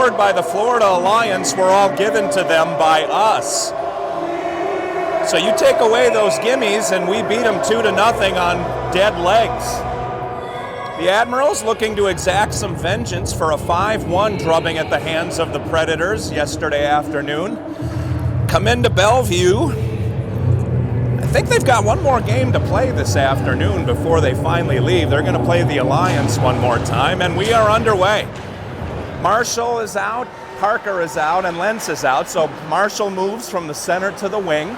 scored by the Florida Alliance were all given to them by us. So you take away those gimmies and we beat them 2-0 on dead legs. The Admirals looking to exact some vengeance for a 5-1 drubbing at the hands of the Predators yesterday afternoon. Come into Bellevue. I think they've got one more game to play this afternoon before they finally leave. They're going to play the Alliance one more time, and we are underway. Marshall is out, Parker is out, and Lentz is out. So Marshall moves from the center to the wing.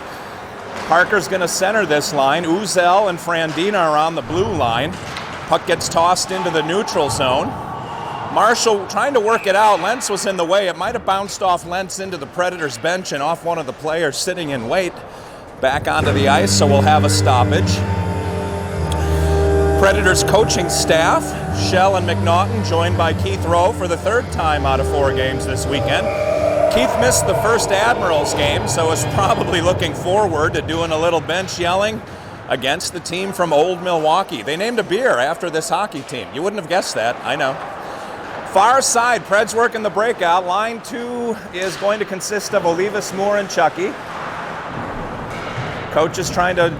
Parker's going to center this line. Uzel and Frandina are on the blue line. Puck gets tossed into the neutral zone. Marshall trying to work it out. Lentz was in the way. It might have bounced off Lentz into the Predators bench and off one of the players sitting in wait. Back onto the ice, so we'll have a stoppage. Predators coaching staff, Shell and McNaughton, joined by Keith Rowe for the third time out of 4 games this weekend. Keith missed the first Admirals game, so is probably looking forward to doing a little bench yelling against the team from old Milwaukee. They named a beer after this hockey team. You wouldn't have guessed that, I know. Far side, Preds working the breakout. Line 2 is going to consist of Olivas, Moore, and Chucky. Coach is trying to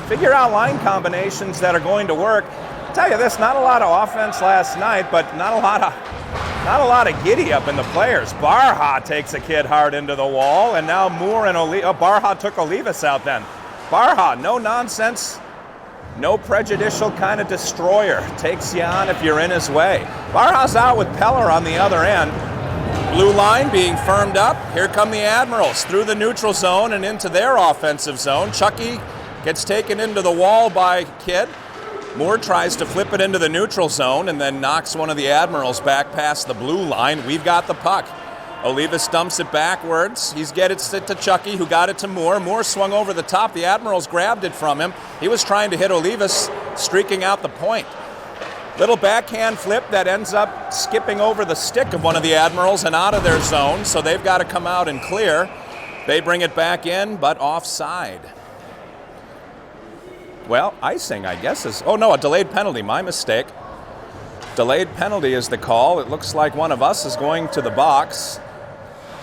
figure out line combinations that are going to work. I'll tell you this, not a lot of offense last night, but not a lot of giddy up in the players. Barha takes a kid hard into the wall, and now Moore and Barha took Olivas out then. Barha, no nonsense, no prejudicial kind of destroyer. Takes you on if you're in his way. Barha's out with Peller on the other end. Blue line being firmed up. Here come the Admirals through the neutral zone and into their offensive zone. Chucky gets taken into the wall by Kidd. Moore tries to flip it into the neutral zone and then knocks one of the Admirals back past the blue line. We've got the puck. Olivas dumps it backwards. He's get it to Chucky, who got it to Moore. Moore swung over the top. The Admirals grabbed it from him. He was trying to hit Olivas, streaking out the point. Little backhand flip that ends up skipping over the stick of one of the Admirals and out of their zone, so they've got to come out and clear. They bring it back in, but offside. Well, icing, I guess, is... Oh, no, a delayed penalty. My mistake. Delayed penalty is the call. It looks like one of us is going to the box.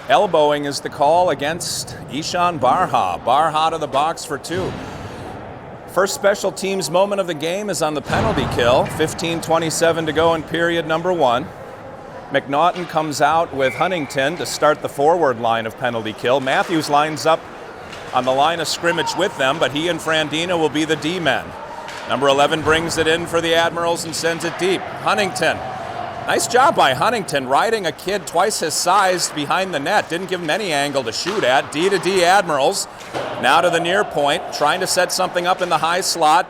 Elbowing is the call against Ishan Barha. Barha to the box for 2. First special teams moment of the game is on the penalty kill. 15:27 to go in period number 1. McNaughton comes out with Huntington to start the forward line of penalty kill. Matthews lines up on the line of scrimmage with them, but he and Frandina will be the D-men. Number 11 brings it in for the Admirals and sends it deep. Huntington. Nice job by Huntington, riding a kid twice his size behind the net. Didn't give him any angle to shoot at. D to D Admirals. Now to the near point, trying to set something up in the high slot.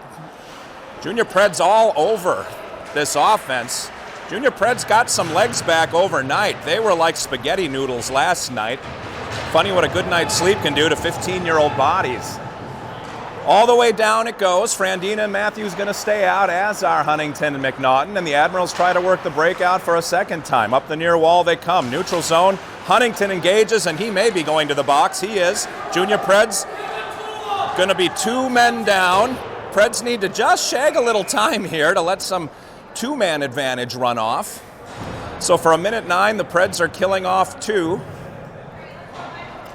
Junior Preds all over this offense. Junior Preds got some legs back overnight. They were like spaghetti noodles last night. Funny what a good night's sleep can do to 15-year-old bodies. All the way down it goes. Frandina and Matthews going to stay out, as are Huntington and McNaughton, and the Admirals try to work the breakout for a second time. Up the near wall they come. Neutral zone. Huntington engages, and he may be going to the box. He is. Junior Preds going to be 2 men down. Preds need to just shag a little time here to let some 2-man advantage run off. So for 1:09, the Preds are killing off 2.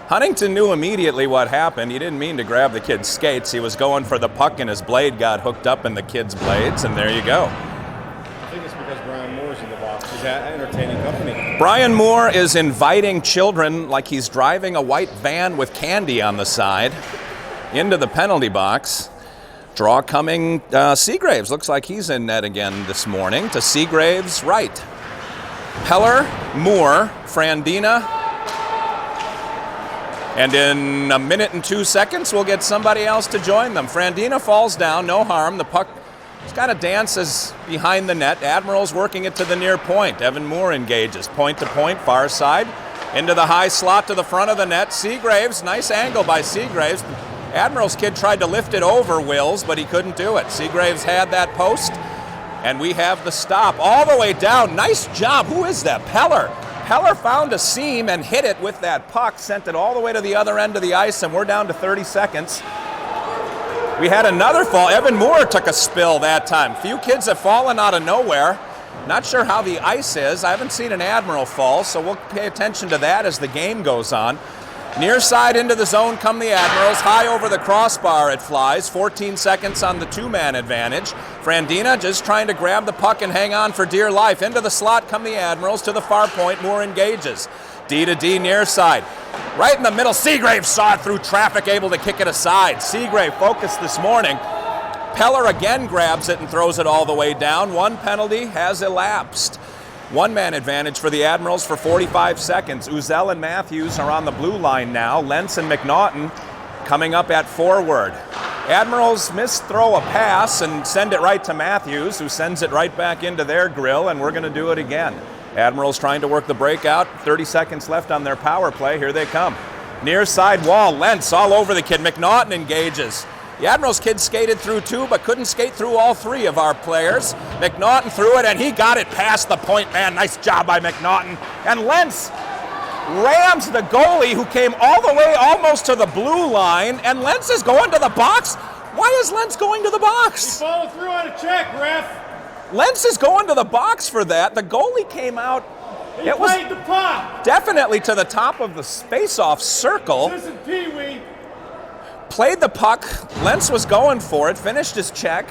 Huntington knew immediately what happened. He didn't mean to grab the kid's skates. He was going for the puck, and his blade got hooked up in the kid's blades, and there you go. I think it's because Brian Moore's in the box. Is that entertaining company? Brian Moore is inviting children like he's driving a white van with candy on the side into the penalty box. Draw coming. Seagraves looks like he's in net again this morning. To Seagraves' right. Peller, Moore, Frandina. And in 1 minute and 2 seconds, we'll get somebody else to join them. Frandina falls down, no harm. The puck just kind of dances behind the net. Admiral's working it to the near point. Evan Moore engages, point to point, far side. Into the high slot to the front of the net. Seagraves, nice angle by Seagraves. Admiral's kid tried to lift it over Wills, but he couldn't do it. Seagraves had that post, and we have the stop all the way down. Nice job. Who is that? Peller. Peller found a seam and hit it with that puck, sent it all the way to the other end of the ice, and we're down to 30 seconds. We had another fall. Evan Moore took a spill that time. Few kids have fallen out of nowhere. Not sure how the ice is. I haven't seen an Admiral fall, so we'll pay attention to that as the game goes on. Near side into the zone come the Admirals. High over the crossbar it flies. 14 seconds on the two-man advantage. Frandina just trying to grab the puck and hang on for dear life. Into the slot come the Admirals. To the far point, Moore engages. D to D near side. Right in the middle, Seagrave saw it through traffic, able to kick it aside. Seagrave focused this morning. Peller again grabs it and throws it all the way down. One penalty has elapsed. One-man advantage for the Admirals for 45 seconds. Uzel and Matthews are on the blue line now. Lentz and McNaughton coming up at forward. Admirals misthrow a pass and send it right to Matthews, who sends it right back into their grill, and we're going to do it again. Admirals trying to work the breakout. 30 seconds left on their power play. Here they come. Near side wall, Lentz all over the kid. McNaughton engages. The Admirals kid skated through two, but couldn't skate through all three of our players. McNaughton threw it, and he got it past the point man. Nice job by McNaughton. And Lentz rams the goalie, who came all the way almost to the blue line, and Lentz is going to the box. Why is Lentz going to the box? He followed through on a check, ref. Lentz is going to the box for that. The goalie came out. He played the puck. Definitely to the top of the face-off circle. This is Pee-wee. Played the puck, Lentz was going for it, finished his check,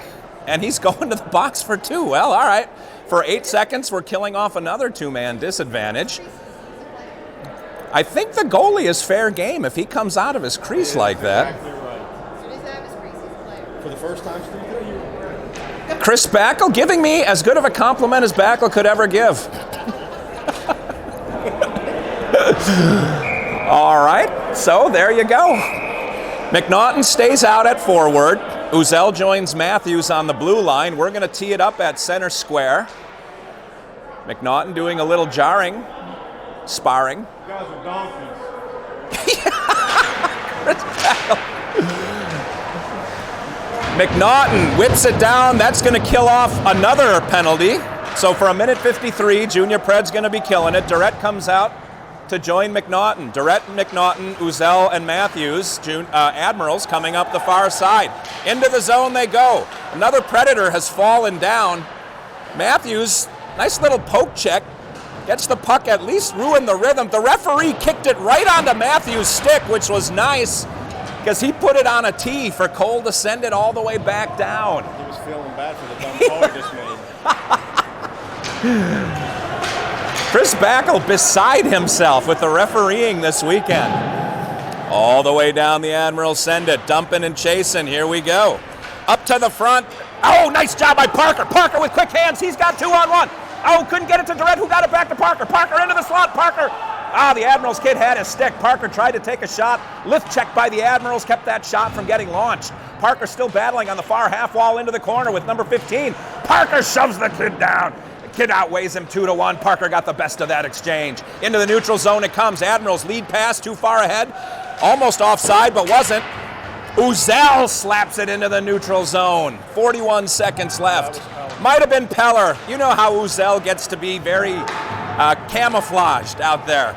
and he's going to the box for two. Well, all right. For 8 seconds, we're killing off another two-man disadvantage. I think the goalie is fair game if he comes out of his crease like that. Exactly right. For the first time, Steve, Chris Backel giving me as good of a compliment as Backel could ever give. All right, so there you go. McNaughton stays out at forward. Uzel joins Matthews on the blue line. We're going to tee it up at center square. McNaughton doing a little jarring, sparring. you guys are donkeys. McNaughton whips it down. That's going to kill off another penalty. So for a minute 53, Junior Pred's going to be killing it. Durrett comes out to join McNaughton. Durrett, McNaughton, Uzel, and Matthews, Admirals coming up the far side. Into the zone they go. Another Predator has fallen down. Matthews, nice little poke check. Gets the puck, at least ruined the rhythm. The referee kicked it right onto Matthews' stick, which was nice because he put it on a tee for Cole to send it all the way back down. He was feeling bad for the dumb call he just made. Chris Backel beside himself with the refereeing this weekend. All the way down the Admiral send it, dumping and chasing. Here we go. Up to the front. Oh, nice job by Parker. Parker with quick hands. He's got 2-on-1. Oh, couldn't get it to Durrett, who got it back to Parker. Parker into the slot. Parker. The Admirals kid had his stick. Parker tried to take a shot. Lift check by the Admirals kept that shot from getting launched. Parker still battling on the far half wall into the corner with number 15. Parker shoves the kid down. Kid outweighs him 2-1. Parker got the best of that exchange. Into the neutral zone it comes. Admirals lead pass too far ahead. Almost offside, but wasn't. Uzel slaps it into the neutral zone. 41 seconds left. Might have been Peller. You know how Uzel gets to be very camouflaged out there.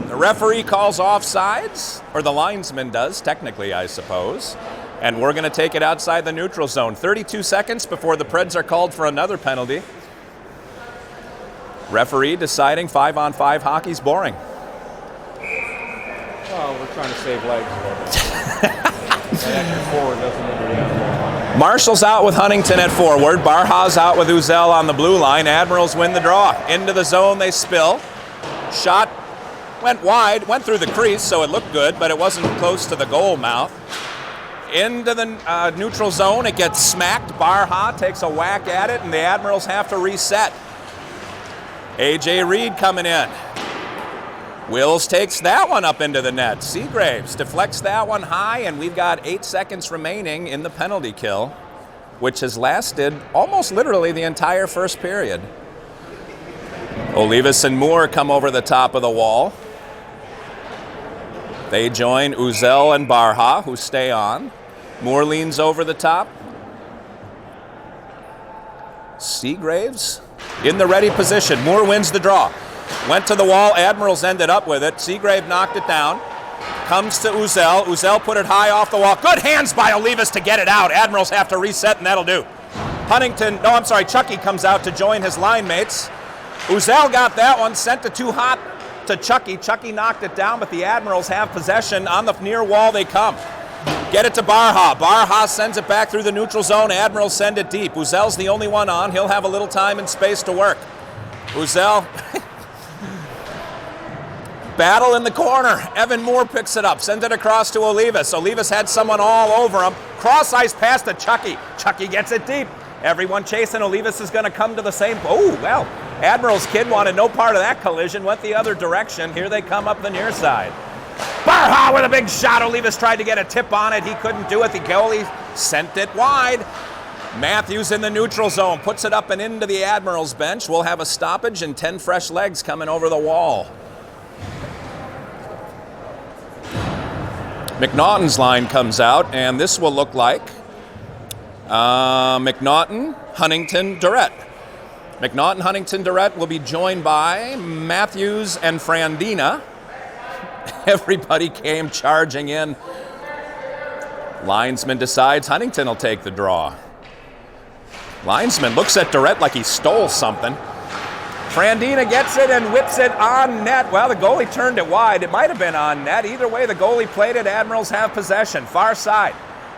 The referee calls offsides, or the linesman does, technically, I suppose. And we're going to take it outside the neutral zone. 32 seconds before the Preds are called for another penalty. Referee deciding 5-on-5 hockey's boring. Oh, we're trying to save legs a little bit. That extra forward doesn't mean we have. Marshall's out with Huntington at forward. Barha's out with Uzel on the blue line. Admirals win the draw. Into the zone they spill. Shot went wide, went through the crease, so it looked good, but it wasn't close to the goal mouth. Into the neutral zone, it gets smacked. Barha takes a whack at it, and the Admirals have to reset. A.J. Reed coming in. Wills takes that one up into the net. Seagraves deflects that one high, and we've got 8 seconds remaining in the penalty kill, which has lasted almost literally the entire first period. Olivas and Moore come over the top of the wall. They join Uzel and Barha, who stay on. Moore leans over the top. Seagraves in the ready position. Moore wins the draw. Went to the wall. Admirals ended up with it. Seagrave knocked it down. Comes to Uzel. Uzel put it high off the wall. Good hands by Olivas to get it out. Admirals have to reset, and that'll do. Chucky comes out to join his line mates. Uzel got that one, sent it too hot to Chucky. Chucky knocked it down, but the Admirals have possession. On the near wall they come. Get it to Barha. Barha sends it back through the neutral zone. Admirals send it deep. Uzel's the only one on. He'll have a little time and space to work. Uzel. Battle in the corner. Evan Moore picks it up, sends it across to Olivas. Olivas had someone all over him. Cross ice pass to Chucky. Chucky gets it deep. Everyone chasing. Olivas is going to come to the same. Oh, well. Admiral's kid wanted no part of that collision, went the other direction. Here they come up the near side. Barha with a big shot. Olivas tried to get a tip on it. He couldn't do it. The goalie sent it wide. Matthews in the neutral zone, puts it up and into the Admiral's bench. We'll have a stoppage and 10 fresh legs coming over the wall. McNaughton's line comes out, and this will look like McNaughton, Huntington, Durrett. McNaughton, Huntington, Durrett will be joined by Matthews and Frandina. Everybody came charging in. Linesman decides Huntington will take the draw. Linesman looks at Durrett like he stole something. Frandina gets it and whips it on net. Well, the goalie turned it wide. It might have been on net. Either way, the goalie played it. Admirals have possession. Far side.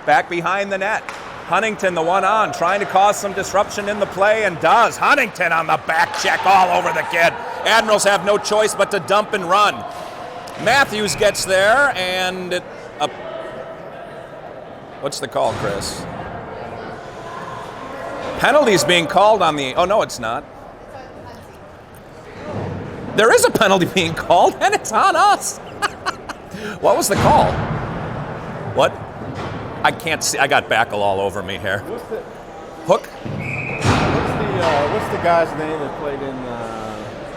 Back behind the net. Huntington, the one on, trying to cause some disruption in the play, and does. Huntington on the back check all over the kid. Admirals have no choice but to dump and run. Matthews gets there, and what's the call, Chris? Penalty's being called on the... Oh, no, it's not. There is a penalty being called, and it's on us. What was the call? What? I can't see. I got Backle all over me here. Hook? What's the guy's name that played in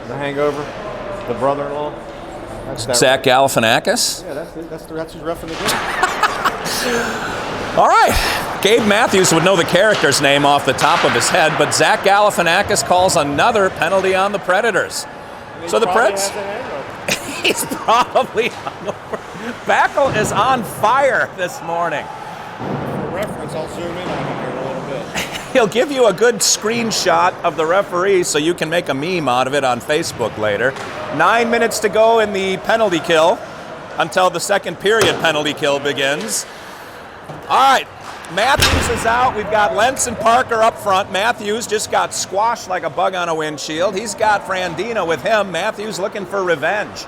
The Hangover? The brother-in-law? Zach Galifianakis? Yeah, that's who's roughing the game. All right. Gabe Matthews would know the character's name off the top of his head, but Zach Galifianakis calls another penalty on the Predators. So the Preds, he's probably hungover. Backle is on fire this morning. For reference, I'll zoom in on him here a little bit. He'll give you a good screenshot of the referee so you can make a meme out of it on Facebook later. 9 minutes to go in the penalty kill until the second period penalty kill begins. All right. Matthews is out. We've got Lentz and Parker up front. Matthews just got squashed like a bug on a windshield. He's got Frandina with him. Matthews looking for revenge.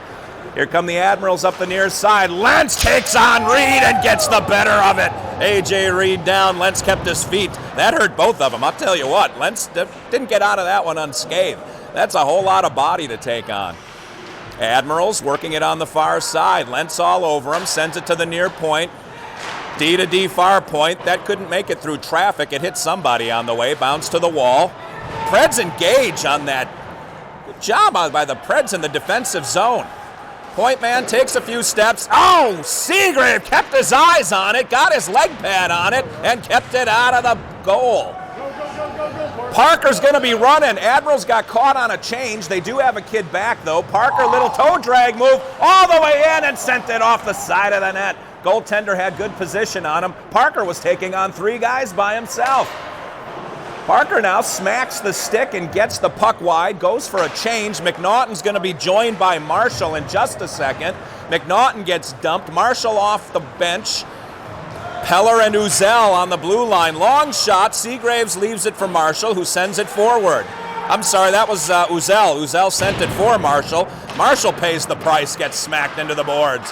Here come the Admirals up the near side. Lentz takes on Reed and gets the better of it. A.J. Reed down. Lentz kept his feet. That hurt both of them. I'll tell you what. Lentz didn't get out of that one unscathed. That's a whole lot of body to take on. Admirals working it on the far side. Lentz all over him. Sends it to the near point. D to D far point. That couldn't make it through traffic. It hit somebody on the way. Bounced to the wall. Preds engage on that. Good job by the Preds in the defensive zone. Point man takes a few steps. Oh, Seagrave kept his eyes on it, got his leg pad on it, and kept it out of the goal. Parker's going to be running. Admirals got caught on a change. They do have a kid back, though. Parker, little toe drag move all the way in and sent it off the side of the net. Goaltender had good position on him. Parker was taking on 3 guys by himself. Parker now smacks the stick and gets the puck wide, goes for a change. McNaughton's going to be joined by Marshall in just a second. McNaughton gets dumped. Marshall off the bench. Peller and Uzel on the blue line. Long shot. Seagraves leaves it for Marshall, who sends it forward. I'm sorry, that was Uzel. Uzel sent it for Marshall. Marshall pays the price, gets smacked into the boards.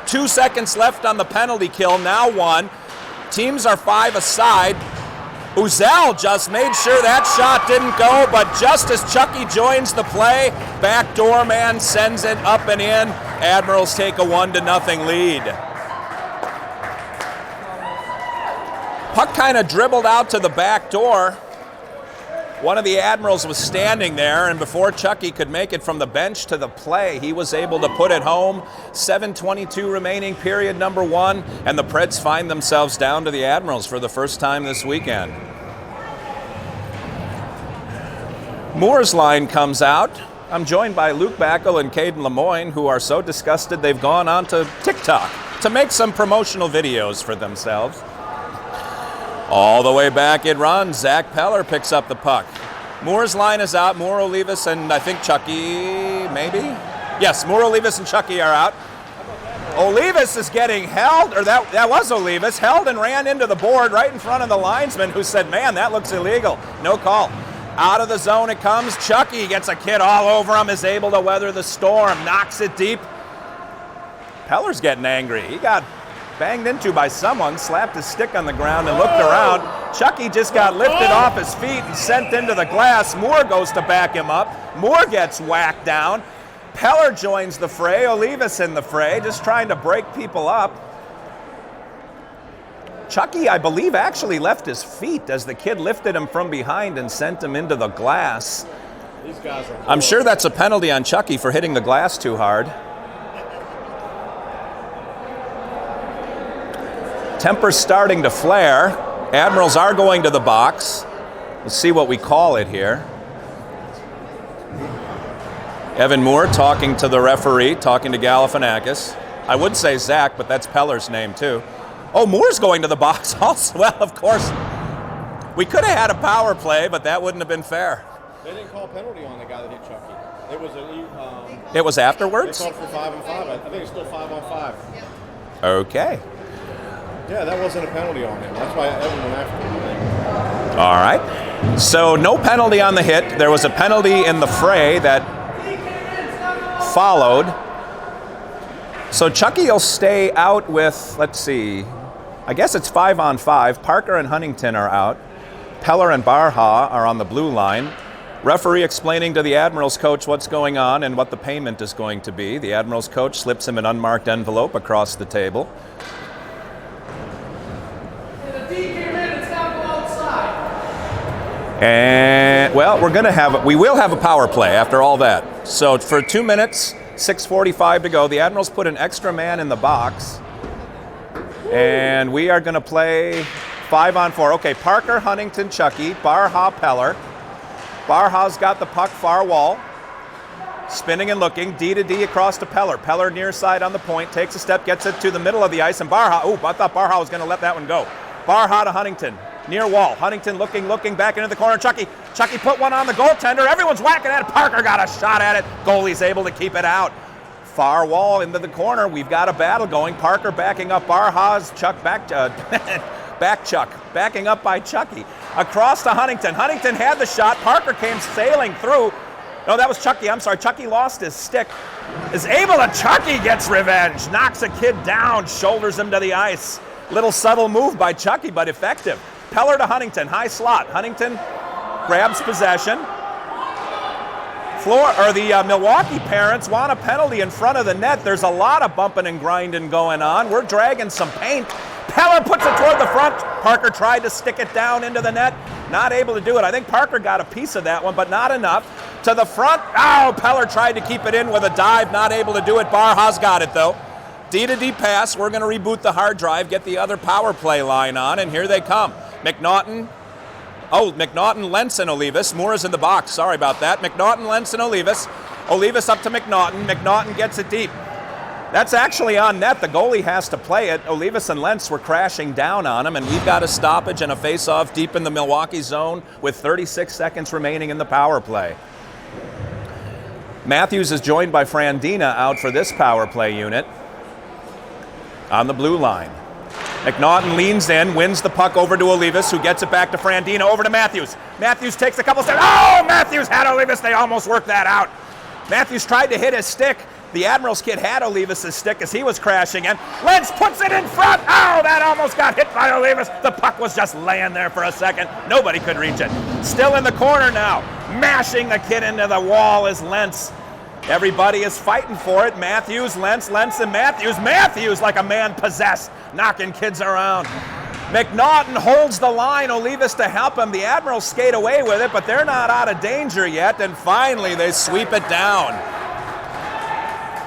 2 seconds left on the penalty kill, now 1. Teams are 5 aside. Uzel just made sure that shot didn't go, but just as Chucky joins the play, backdoor man sends it up and in. Admirals take a 1-0 lead. Puck kind of dribbled out to the back door. One of the Admirals was standing there, and before Chucky could make it from the bench to the play, he was able to put it home. 7:22 remaining, period number 1, and the Preds find themselves down to the Admirals for the first time this weekend. Moore's line comes out. I'm joined by Luke Backle and Caden Lemoyne, who are so disgusted they've gone on to TikTok to make some promotional videos for themselves. All the way back it runs. Zach Peller picks up the puck. Moore's line is out. Moore, Olivas, and I think Chucky, maybe? Yes, Moore, Olivas, and Chucky are out. Olivas is getting held, or that was Olivas, held and ran into the board right in front of the linesman who said, man, that looks illegal. No call. Out of the zone it comes. Chucky gets a kid all over him, is able to weather the storm, knocks it deep. Peller's getting angry. He got banged into by someone, slapped his stick on the ground and looked around. Chucky just got lifted off his feet and sent into the glass. Moore goes to back him up. Moore gets whacked down. Peller joins the fray. Olivas in the fray, just trying to break people up. Chucky, I believe, actually left his feet as the kid lifted him from behind and sent him into the glass. These guys are I'm sure that's a penalty on Chucky for hitting the glass too hard. Temper's starting to flare. Admirals are going to the box. Let's see what we call it here. Evan Moore talking to the referee, talking to Galifianakis. I would say Zach, but that's Peller's name too. Oh, Moore's going to the box also. Well, of course. We could have had a power play, but that wouldn't have been fair. They didn't call a penalty on the guy that hit Chucky. It was It was afterwards? They called for 5 on 5. I think it's still 5 on 5. Okay. Yeah, that wasn't a penalty on him. That's why Evan went after him. All right. So no penalty on the hit. There was a penalty in the fray that followed. So Chucky will stay out with, let's see, I guess it's 5 on 5. Parker and Huntington are out. Peller and Barha are on the blue line. Referee explaining to the Admirals coach what's going on and what the payment is going to be. The Admirals coach slips him an unmarked envelope across the table. And, well, we will have a power play after all that. So for 2 minutes, 6:45 to go, the Admirals put an extra man in the box. And we are going to play 5 on 4. Okay, Parker, Huntington, Chucky, Barha, Peller. Barha's got the puck far wall. Spinning and looking, D to D across to Peller. Peller near side on the point, takes a step, gets it to the middle of the ice, and Barha, I thought Barha was going to let that one go. Barha to Huntington. Near wall. Huntington looking back into the corner. Chucky put one on the goaltender. Everyone's whacking at it. Parker got a shot at it. Goalie's able to keep it out. Far wall into the corner. We've got a battle going. Parker backing up Barha's. Chuck backing up by Chucky. Across to Huntington. Huntington had the shot. Parker came sailing through. No, that was Chucky. I'm sorry. Chucky lost his stick. Chucky gets revenge. Knocks a kid down. Shoulders him to the ice. Little subtle move by Chucky, but effective. Peller to Huntington, high slot. Huntington grabs possession. The Milwaukee parents want a penalty in front of the net. There's a lot of bumping and grinding going on. We're dragging some paint. Peller puts it toward the front. Parker tried to stick it down into the net. Not able to do it. I think Parker got a piece of that one, but not enough. To the front. Oh, Peller tried to keep it in with a dive. Not able to do it. Barha's got it, though. D to D pass. We're going to reboot the hard drive, get the other power play line on, and here they come. McNaughton, Lentz, and Olivas. Moore is in the box. Sorry about that. McNaughton, Lentz, and Olivas. Olivas up to McNaughton. McNaughton gets it deep. That's actually on net. The goalie has to play it. Olivas and Lentz were crashing down on him, and we've got a stoppage and a face-off deep in the Milwaukee zone with 36 seconds remaining in the power play. Matthews is joined by Frandina out for this power play unit on the blue line. McNaughton leans in, wins the puck over to Olivas, who gets it back to Frandina, over to Matthews. Matthews takes a couple steps. Oh, Matthews had Olivas. They almost worked that out. Matthews tried to hit his stick. The Admirals kid had Olivas' stick as he was crashing in. Lentz puts it in front. Oh, that almost got hit by Olivas. The puck was just laying there for a second. Nobody could reach it. Still in the corner now. Mashing the kid into the wall is Lentz. Everybody is fighting for it. Matthews, Lentz, and Matthews. Matthews like a man possessed, knocking kids around. McNaughton holds the line. Olivas to help him. The Admirals skate away with it, but they're not out of danger yet. And finally, they sweep it down.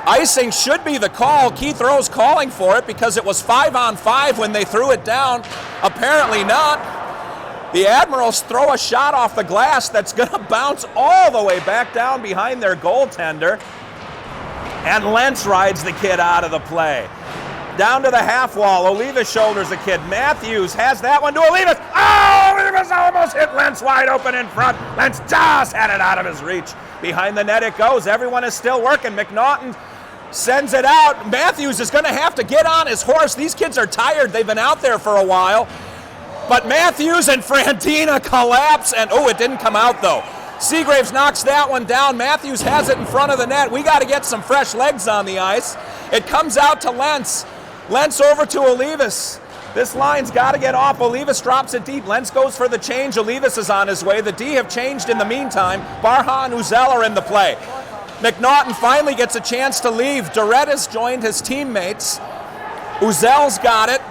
Icing should be the call. Keith Rowe's calling for it because it was 5 on 5 when they threw it down. Apparently not. The Admirals throw a shot off the glass that's going to bounce all the way back down behind their goaltender. And Lentz rides the kid out of the play. Down to the half wall. Olivas shoulders the kid. Matthews has that one to Olivas. Oh, Olivas almost hit Lentz wide open in front. Lentz just had it out of his reach. Behind the net it goes. Everyone is still working. McNaughton sends it out. Matthews is going to have to get on his horse. These kids are tired. They've been out there for a while. But Matthews and Frantina collapse, and it didn't come out though. Seagraves knocks that one down. Matthews has it in front of the net. We got to get some fresh legs on the ice. It comes out to Lentz. Lentz over to Olivas. This line's got to get off. Olivas drops it deep. Lentz goes for the change. Olivas is on his way. The D have changed in the meantime. Barha and Uzel are in the play. McNaughton finally gets a chance to leave. Durrett has joined his teammates. Uzel's got it.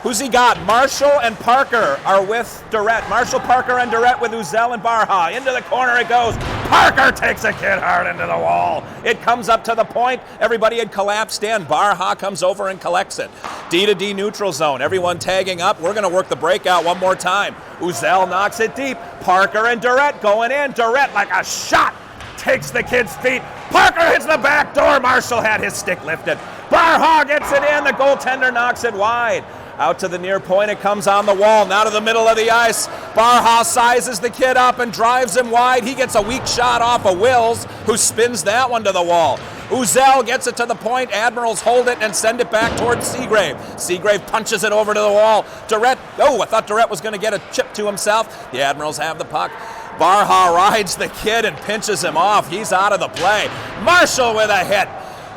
Who's he got? Marshall and Parker are with Durrett. Marshall, Parker, and Durrett with Uzel and Barha. Into the corner it goes. Parker takes a kid hard into the wall. It comes up to the point. Everybody had collapsed in. Barha comes over and collects it. D to D neutral zone. Everyone tagging up. We're going to work the breakout one more time. Uzel knocks it deep. Parker and Durrett going in. Durrett like a shot takes the kid's feet. Parker hits the back door. Marshall had his stick lifted. Barha gets it in. The goaltender knocks it wide. Out to the near point, it comes on the wall, now to the middle of the ice. Barha sizes the kid up and drives him wide. He gets a weak shot off of Wills, who spins that one to the wall. Uzel gets it to the point. Admirals hold it and send it back towards Seagrave. Seagrave punches it over to the wall. Durrett, I thought Durrett was going to get a chip to himself. The Admirals have the puck. Barha rides the kid and pinches him off. He's out of the play. Marshall with a hit.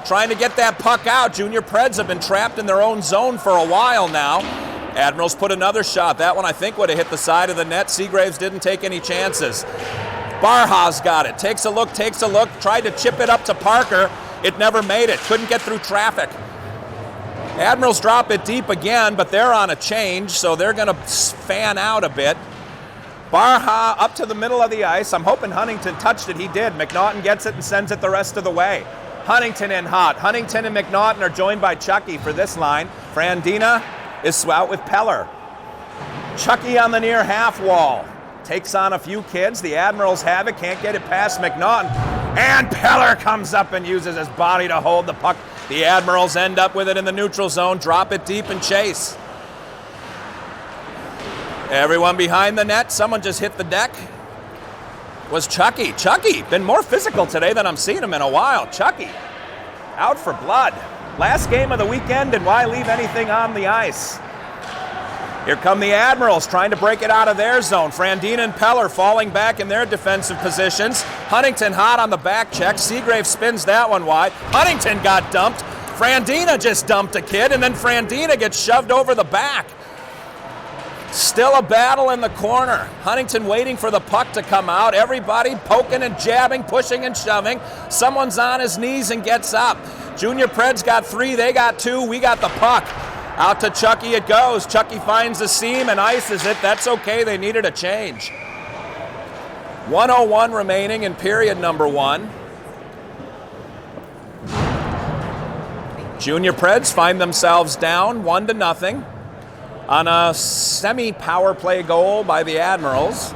Trying to get that puck out. Junior Preds have been trapped in their own zone for a while now. Admirals put another shot. That one I think would have hit the side of the net. Seagraves didn't take any chances. Barha's got it. Takes a look. Tried to chip it up to Parker. It never made it. Couldn't get through traffic. Admirals drop it deep again, but they're on a change, so they're going to fan out a bit. Barha up to the middle of the ice. I'm hoping Huntington touched it. He did. McNaughton gets it and sends it the rest of the way. Huntington in hot. Huntington and McNaughton are joined by Chucky for this line. Frandina is out with Peller. Chucky on the near half wall. Takes on a few kids. The Admirals have it. Can't get it past McNaughton. And Peller comes up and uses his body to hold the puck. The Admirals end up with it in the neutral zone. Drop it deep and chase. Everyone behind the net. Someone just hit the deck. Was Chucky. Chucky, been more physical today than I'm seeing him in a while. Chucky, out for blood. Last game of the weekend, and why leave anything on the ice? Here come the Admirals trying to break it out of their zone. Frandina and Peller falling back in their defensive positions. Huntington hot on the back check. Seagrave spins that one wide. Huntington got dumped. Frandina just dumped a kid, and then Frandina gets shoved over the back. Still a battle in the corner. Huntington waiting for the puck to come out. Everybody poking and jabbing, pushing and shoving. Someone's on his knees and gets up. Junior Preds got 3, they got 2, we got the puck. Out to Chucky it goes. Chucky finds the seam and ices it. That's okay, they needed a change. 1:01 remaining in period number 1. Junior Preds find themselves down 1-0. On a semi-power play goal by the Admirals.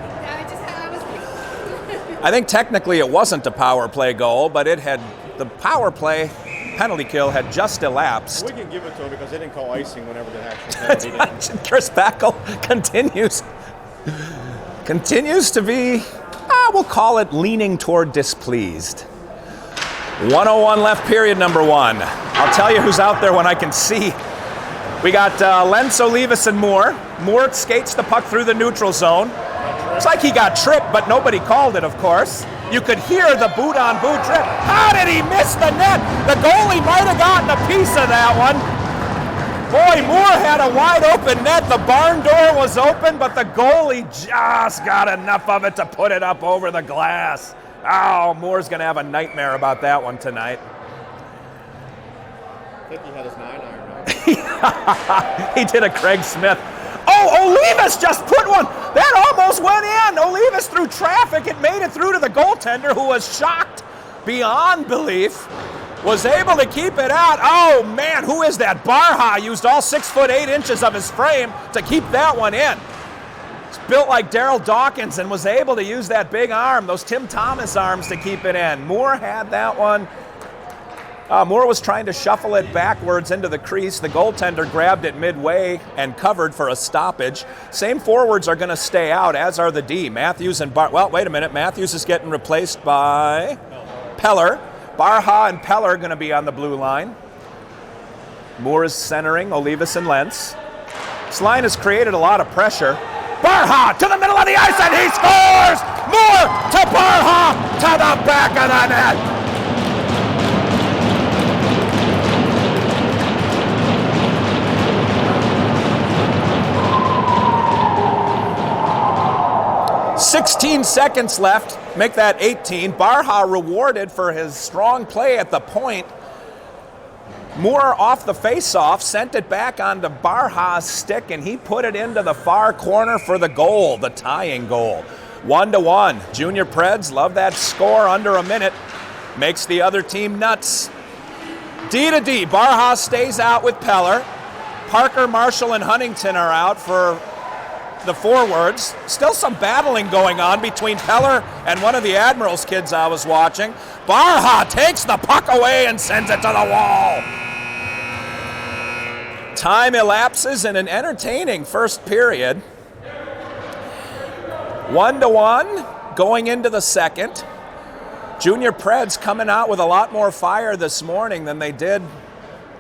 I think technically it wasn't a power play goal, but the power play penalty kill had just elapsed. We can give it to him because they didn't call icing whenever the actual penalty did. Chris Backel continues to be, we'll call it leaning toward displeased. 1:01 left, period number 1. I'll tell you who's out there when I can see. We got Lentz, Olivas, and Moore. Moore skates the puck through the neutral zone. Looks like he got tripped, but nobody called it, of course. You could hear the boot-on-boot trip. How did he miss the net? The goalie might have gotten a piece of that one. Boy, Moore had a wide-open net. The barn door was open, but the goalie just got enough of it to put it up over the glass. Oh, Moore's going to have a nightmare about that one tonight. I think he had his 9-iron. He did a Craig Smith. Oh, Olivas just put one. That almost went in. Olivas through traffic. It made it through to the goaltender, who was shocked beyond belief. Was able to keep it out. Oh, man, who is that? Barha used all 6'8" of his frame to keep that one in. He's built like Daryl Dawkins and was able to use that big arm, those Tim Thomas arms, to keep it in. Moore had that one. Moore was trying to shuffle it backwards into the crease. The goaltender grabbed it midway and covered for a stoppage. Same forwards are going to stay out, as are the D. Matthews and well, wait a minute. Matthews is getting replaced by Peller. Barha and Peller are going to be on the blue line. Moore is centering, Olivas and Lentz. This line has created a lot of pressure. Barha to the middle of the ice, and he scores! Moore to Barha to the back of the net. "16 seconds left, make that 18. Barha rewarded for his strong play at the point. Moore off the face-off, sent it back onto Barha's stick, and he put it into the far corner for the goal, the tying goal. 1-1. Junior Preds love that score under a minute. Makes the other team nuts. D-to-D. Barha stays out with Peller. Parker, Marshall, and Huntington are out for the forwards. Still some battling going on between Peller and one of the Admiral's kids I was watching. Barha takes the puck away and sends it to the wall. Time elapses in an entertaining first period. 1-1 going into the second. Junior Preds coming out with a lot more fire this morning than they did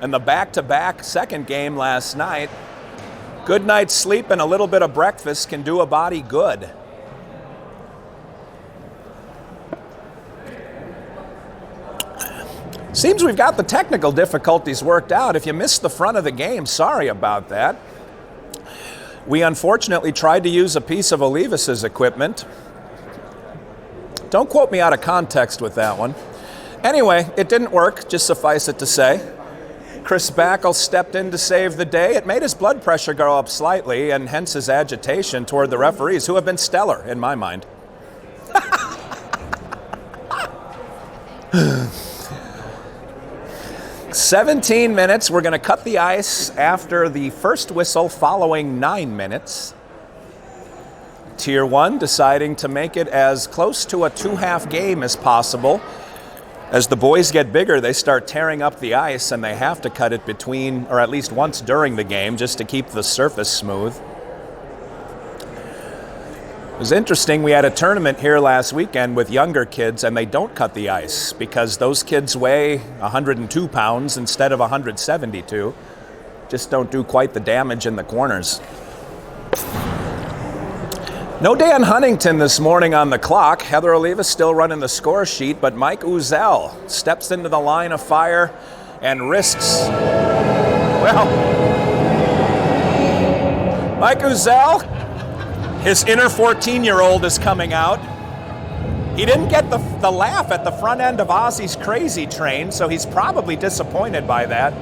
in the back-to-back second game last night. Good night's sleep and a little bit of breakfast can do a body good. Seems we've got the technical difficulties worked out. If you missed the front of the game, sorry about that. We unfortunately tried to use a piece of Olivas' equipment. Don't quote me out of context with that one. Anyway, it didn't work, just suffice it to say. Chris Backel stepped in to save the day. It made his blood pressure go up slightly, and hence his agitation toward the referees, who have been stellar in my mind. 17 minutes. We're going to cut the ice after the first whistle following 9 minutes. Tier 1 deciding to make it as close to a two-half game as possible. As the boys get bigger, they start tearing up the ice, and they have to cut it between, or at least once during the game, just to keep the surface smooth. It was interesting, we had a tournament here last weekend with younger kids, and they don't cut the ice because those kids weigh 102 pounds instead of 172. Just don't do quite the damage in the corners. No Dan Huntington this morning on the clock. Heather Olivas still running the score sheet, but Mike Uzel steps into the line of fire and risks. Well, Mike Uzel, his inner 14-year-old is coming out. He didn't get the laugh at the front end of Ozzy's Crazy Train, so he's probably disappointed by that.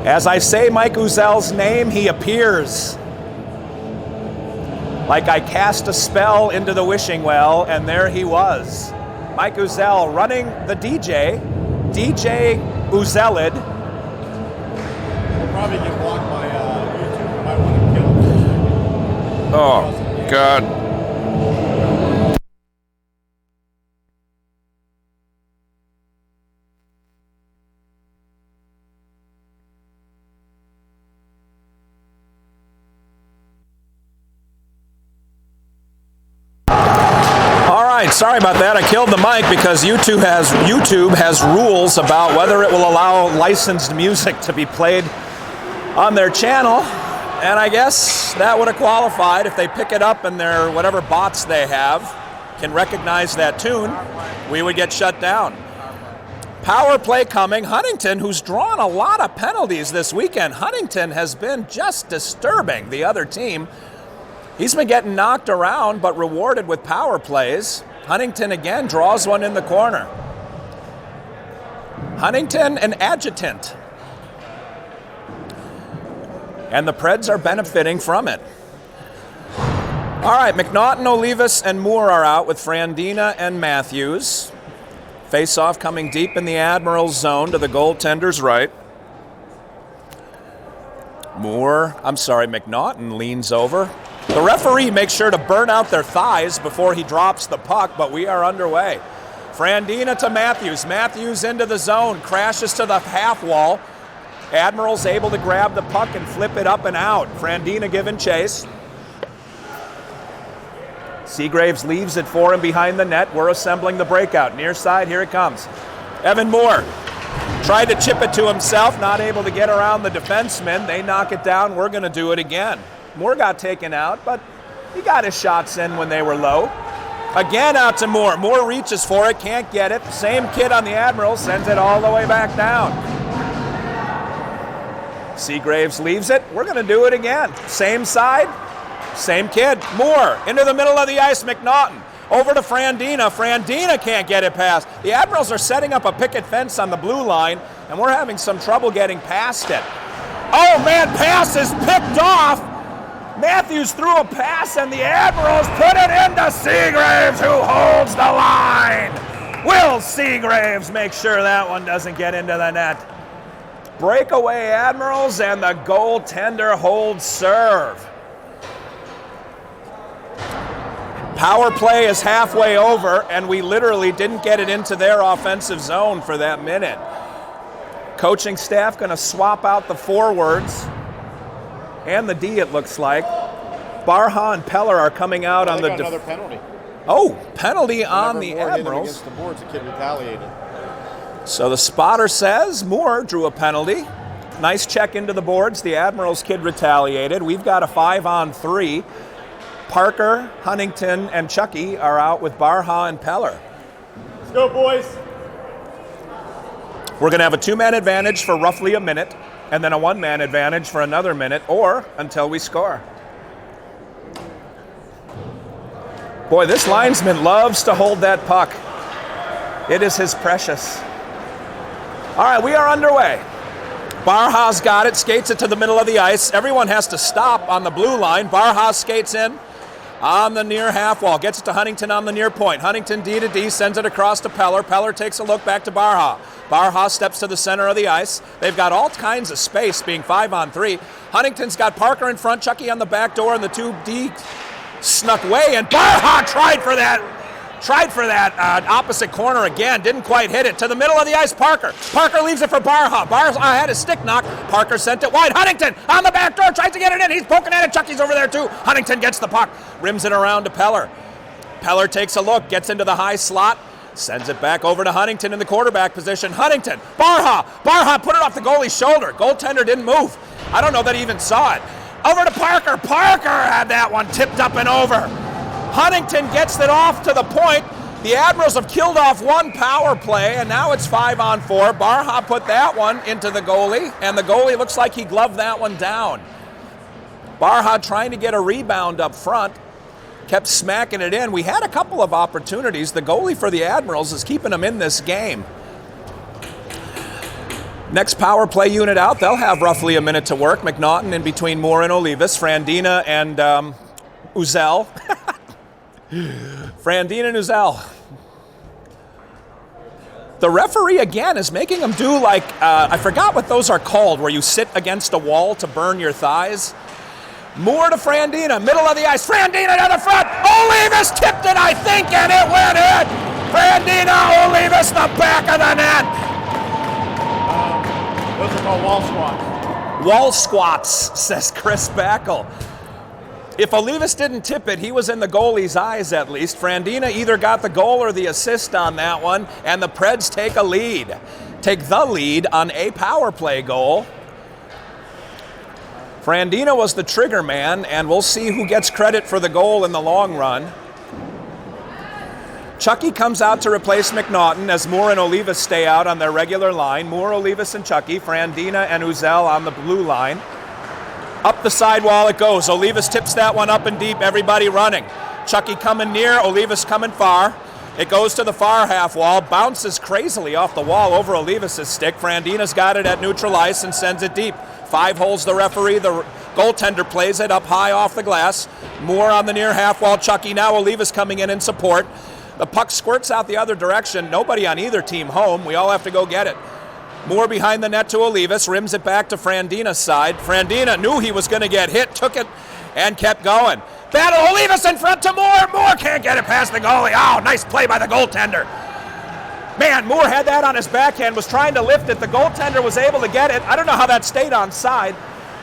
As I say Mike Uzel's name, he appears. Like I cast a spell into the wishing well, and there he was. Mike Uzel running the DJ Uzelid. We'll probably get blocked by YouTube. I want to kill him. Oh, God. Sorry about that. I killed the mic because YouTube has rules about whether it will allow licensed music to be played on their channel, and I guess that would have qualified if they pick it up and their whatever bots they have can recognize that tune. We would get shut down. Power play coming. Huntington, who's drawn a lot of penalties this weekend. Huntington has been just disturbing the other team. He's been getting knocked around but rewarded with power plays. Huntington again draws one in the corner. Huntington, an adjutant. And the Preds are benefiting from it. All right, McNaughton, Olivas, and Moore are out with Frandina and Matthews. Face-off coming deep in the Admiral's zone to the goaltender's right. McNaughton leans over. The referee makes sure to burn out their thighs before he drops the puck, but we are underway. Frandina to Matthews. Matthews into the zone, crashes to the half wall. Admiral's able to grab the puck and flip it up and out. Frandina giving chase. Seagraves leaves it for him behind the net. We're assembling the breakout. Near side, here it comes. Evan Moore tried to chip it to himself, not able to get around the defenseman. They knock it down. We're going to do it again. Moore got taken out, but he got his shots in when they were low. Again out to Moore. Moore reaches for it, can't get it. Same kid on the Admiral sends it all the way back down. Seagraves leaves it. We're going to do it again. Same side, same kid. Moore into the middle of the ice. McNaughton over to Frandina. Frandina can't get it past. The Admirals are setting up a picket fence on the blue line, and we're having some trouble getting past it. Oh man, pass is picked off. Matthews threw a pass, and the Admirals put it into Seagraves, who holds the line. Will Seagraves make sure that one doesn't get into the net. Breakaway Admirals, and the goaltender holds serve. Power play is halfway over, and we literally didn't get it into their offensive zone for that minute. Coaching staff going to swap out the forwards and the D, it looks like. Barha and Peller are coming out on the another penalty. Oh, penalty on the Admirals. Against the boards, the kid retaliated. So the spotter says Moore drew a penalty. Nice check into the boards. The Admirals kid retaliated. We've got a 5-on-3. Parker, Huntington, and Chucky are out with Barha and Peller. Let's go, boys. We're going to have a 2-man advantage for roughly a minute, and then a 1-man advantage for another minute, or until we score. Boy, this linesman loves to hold that puck. It is his precious. All right, we are underway. Barha's got it, skates it to the middle of the ice. Everyone has to stop on the blue line. Barha skates in on the near half wall, gets it to Huntington on the near point. Huntington D to D, sends it across to Peller. Peller takes a look back to Barha. Barha steps to the center of the ice. They've got all kinds of space, being 5-on-3. Huntington's got Parker in front, Chucky on the back door, and the 2D snuck away, and Barha tried for that opposite corner again. Didn't quite hit it. To the middle of the ice, Parker. Parker leaves it for Barha. Barha had a stick knock. Parker sent it wide. Huntington on the back door, tries to get it in. He's poking at it. Chucky's over there too. Huntington gets the puck. Rims it around to Peller. Peller takes a look, gets into the high slot, sends it back over to Huntington in the quarterback position. Huntington, Barha put it off the goalie's shoulder. Goaltender didn't move. I don't know that he even saw it. Over to Parker. Parker had that one tipped up and over. Huntington gets it off to the point. The Admirals have killed off one power play, and now it's 5-on-4. Barha put that one into the goalie, and the goalie looks like he gloved that one down. Barha trying to get a rebound up front, kept smacking it in. We had a couple of opportunities. The goalie for the Admirals is keeping them in this game. Next power play unit out, they'll have roughly a minute to work. McNaughton in between Moore and Olivas, Frandina and Uzel. Frandina and Uzel. The referee again is making them do like, I forgot what those are called, where you sit against a wall to burn your thighs. Moore to Frandina, middle of the ice. Frandina to the front. Olivas tipped it, I think, and it went in. Frandina, Olivas, the back of the net. Those are called wall squats. Wall squats, says Chris Backel. If Olivas didn't tip it, he was in the goalie's eyes at least. Frandina either got the goal or the assist on that one, and the Preds take the lead on a power play goal. Frandina was the trigger man, and we'll see who gets credit for the goal in the long run. Chucky comes out to replace McNaughton as Moore and Olivas stay out on their regular line. Moore, Olivas, and Chucky. Frandina and Uzel on the blue line. Up the sidewall it goes. Olivas tips that one up and deep. Everybody running. Chucky coming near. Olivas coming far. It goes to the far half wall. Bounces crazily off the wall over Olivas' stick. Frandina's got it at neutral ice and sends it deep. 5 holes the referee. The goaltender plays it up high off the glass. Moore on the near half wall. Chucky now. Olivas coming in support. The puck squirts out the other direction. Nobody on either team home. We all have to go get it. Moore behind the net to Olivas. Rims it back to Frandina's side. Frandina knew he was going to get hit. Took it and kept going. Battle Olivas in front to Moore. Moore can't get it past the goalie. Oh, nice play by the goaltender. Man, Moore had that on his backhand, was trying to lift it. The goaltender was able to get it. I don't know how that stayed onside.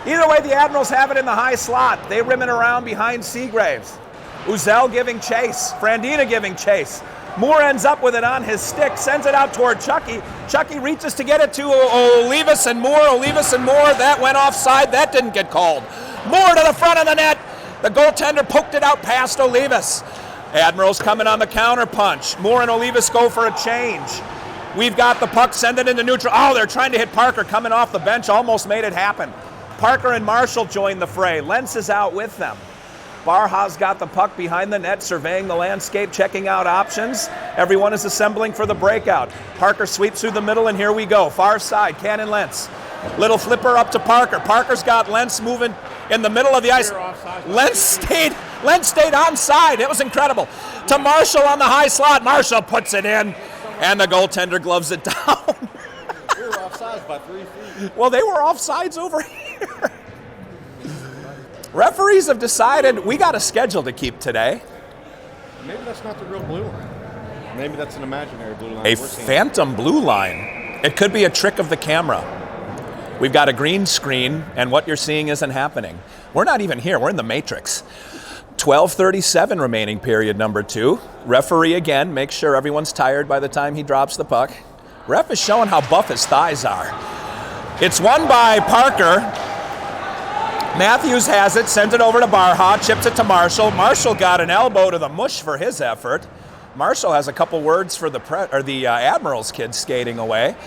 Either way, the Admirals have it in the high slot. They rim it around behind Seagraves. Uzel giving chase. Frandina giving chase. Moore ends up with it on his stick, sends it out toward Chucky. Chucky reaches to get it to Olivas and Moore. Olivas and Moore, that went offside. That didn't get called. Moore to the front of the net. The goaltender poked it out past Olivas. Admirals coming on the counter punch. Moore and Olivas go for a change. We've got the puck, send it into neutral. Oh, they're trying to hit Parker coming off the bench. Almost made it happen. Parker and Marshall join the fray. Lentz is out with them. Barha's got the puck behind the net, surveying the landscape, checking out options. Everyone is assembling for the breakout. Parker sweeps through the middle, and here we go. Far side, Cannon Lentz. Little flipper up to Parker. Parker's got Lentz moving in the middle of the ice. Lentz stayed onside. It was incredible. To Marshall on the high slot. Marshall puts it in, and the goaltender gloves it down. We were offsides by 3 feet. Well, they were offsides over here. Referees have decided we got a schedule to keep today. Maybe that's not the real blue line. Maybe that's an imaginary blue line. A phantom blue line. It could be a trick of the camera. We've got a green screen, and what you're seeing isn't happening. We're not even here. We're in the Matrix. 12:37 remaining period number 2. Referee again makes sure everyone's tired by the time he drops the puck. Ref is showing how buff his thighs are. It's won by Parker. Matthews has it, sends it over to Barha, chips it to Marshall. Marshall got an elbow to the mush for his effort. Marshall has a couple words for the Admirals kids skating away.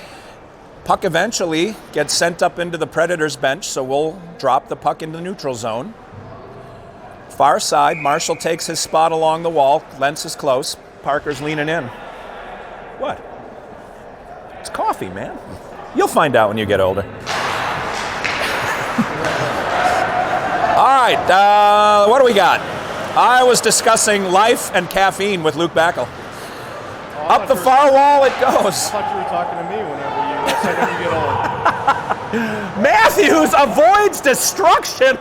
Puck eventually gets sent up into the Predators bench, so we'll drop the puck into the neutral zone. Far side, Marshall takes his spot along the wall. Lentz is close. Parker's leaning in. What? It's coffee, man. You'll find out when you get older. All right, what do we got? I was discussing life and caffeine with Luke Backel. Up the far wall it goes. I thought you were talking to me whenever you said when you get old. Matthews avoids destruction.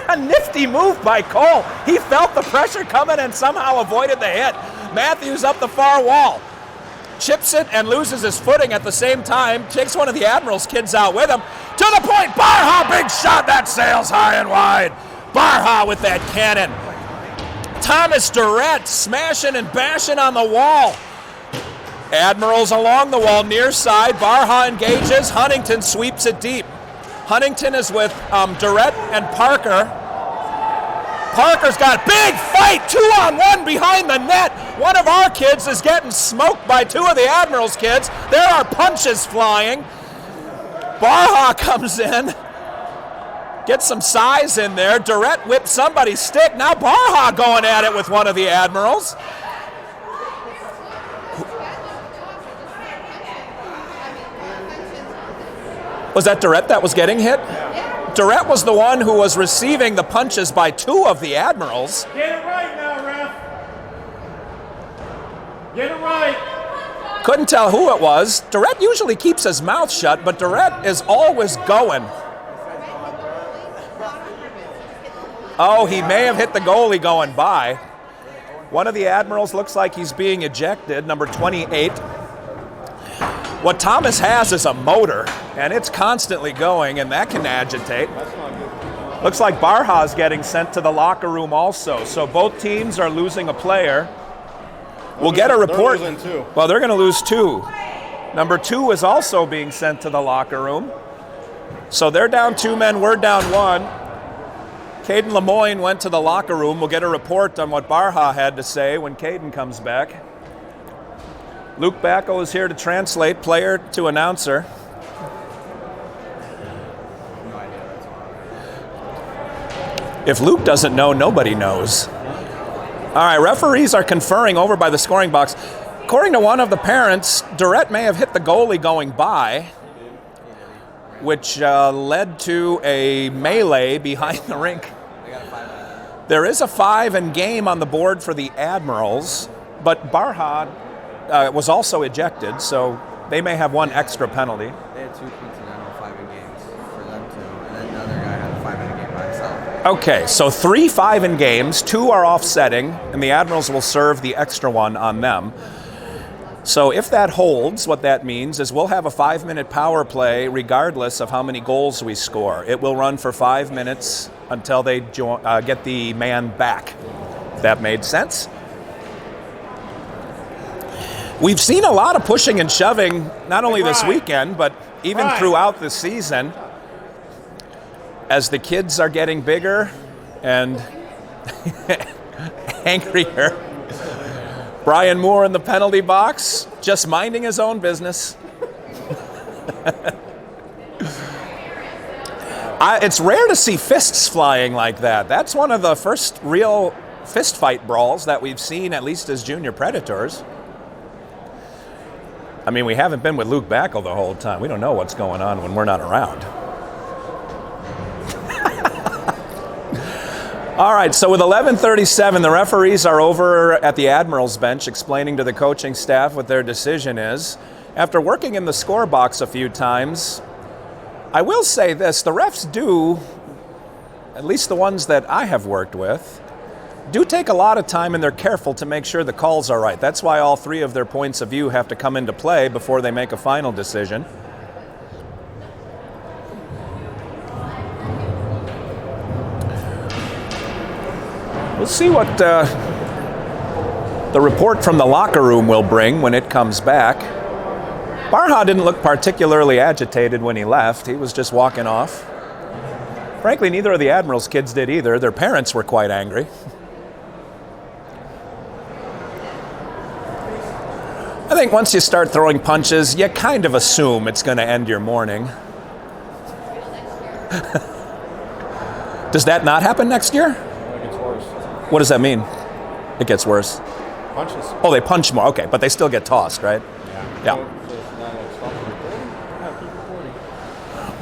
Man, nifty move by Cole. He felt the pressure coming and somehow avoided the hit. Matthews up the far wall. Chips it and loses his footing at the same time. Takes one of the Admirals kids out with him. To the point, Barha, big shot. That sails high and wide. Barha with that cannon. Thomas Durrett smashing and bashing on the wall. Admirals along the wall, near side. Barha engages. Huntington sweeps it deep. Huntington is with Durrett and Parker. Parker's got a big fight, 2-on-1 behind the net. One of our kids is getting smoked by 2 of the Admirals kids. There are punches flying. Barha comes in, gets some size in there. Durrett whips somebody's stick. Now Barha going at it with one of the Admirals. Was that Durrett that was getting hit? Durrett was the one who was receiving the punches by 2 of the Admirals. Get it right now, ref. Get it right. Couldn't tell who it was. Durrett usually keeps his mouth shut, but Durrett is always going. Oh, he may have hit the goalie going by. One of the Admirals looks like he's being ejected, number 28. What Thomas has is a motor, and it's constantly going, and that can agitate. Looks like Barha's getting sent to the locker room also. So both teams are losing a player. We'll get a report. They're losing 2. Well, they're going to lose 2. Number 2 is also being sent to the locker room. So they're down 2 men, we're down 1. Caden Lemoyne went to the locker room. We'll get a report on what Barha had to say when Caden comes back. Luke Backel is here to translate player to announcer. If Luke doesn't know, nobody knows. All right, referees are conferring over by the scoring box. According to one of the parents, Durrett may have hit the goalie going by, which led to a melee behind the rink. There is a 5 in game on the board for the Admirals, but Barha was also ejected, so they may have 1 extra penalty. They had 2 coincidental 5 in games for them too, and then the other guy had a 5 in a game by himself. Okay, so 3 5 in games, 2 are offsetting, and the Admirals will serve the extra 1 on them. So if that holds, what that means is we'll have a 5-minute power play regardless of how many goals we score. It will run for 5 minutes until they get the man back. That made sense? We've seen a lot of pushing and shoving, not only this weekend, but even throughout the season, as the kids are getting bigger and angrier. Brian Moore in the penalty box, just minding his own business. It's rare to see fists flying like that. That's one of the first real fist fight brawls that we've seen, at least as junior Predators. I mean, we haven't been with Luke Backel the whole time. We don't know what's going on when we're not around. All right, so with 11:37, the referees are over at the Admiral's bench explaining to the coaching staff what their decision is. After working in the score box a few times, I will say this, the refs do, at least the ones that I have worked with, do take a lot of time and they're careful to make sure the calls are right. That's why all 3 of their points of view have to come into play before they make a final decision. We'll see what the report from the locker room will bring when it comes back. Barha didn't look particularly agitated when he left. He was just walking off. Frankly, neither of the Admiral's kids did either. Their parents were quite angry. I think once you start throwing punches, you kind of assume it's going to end your morning. Does that not happen next year? It gets worse. What does that mean? It gets worse. Punches. Oh, they punch more. Okay, but they still get tossed, right? Yeah. So it's not like stop recording? No, keep recording.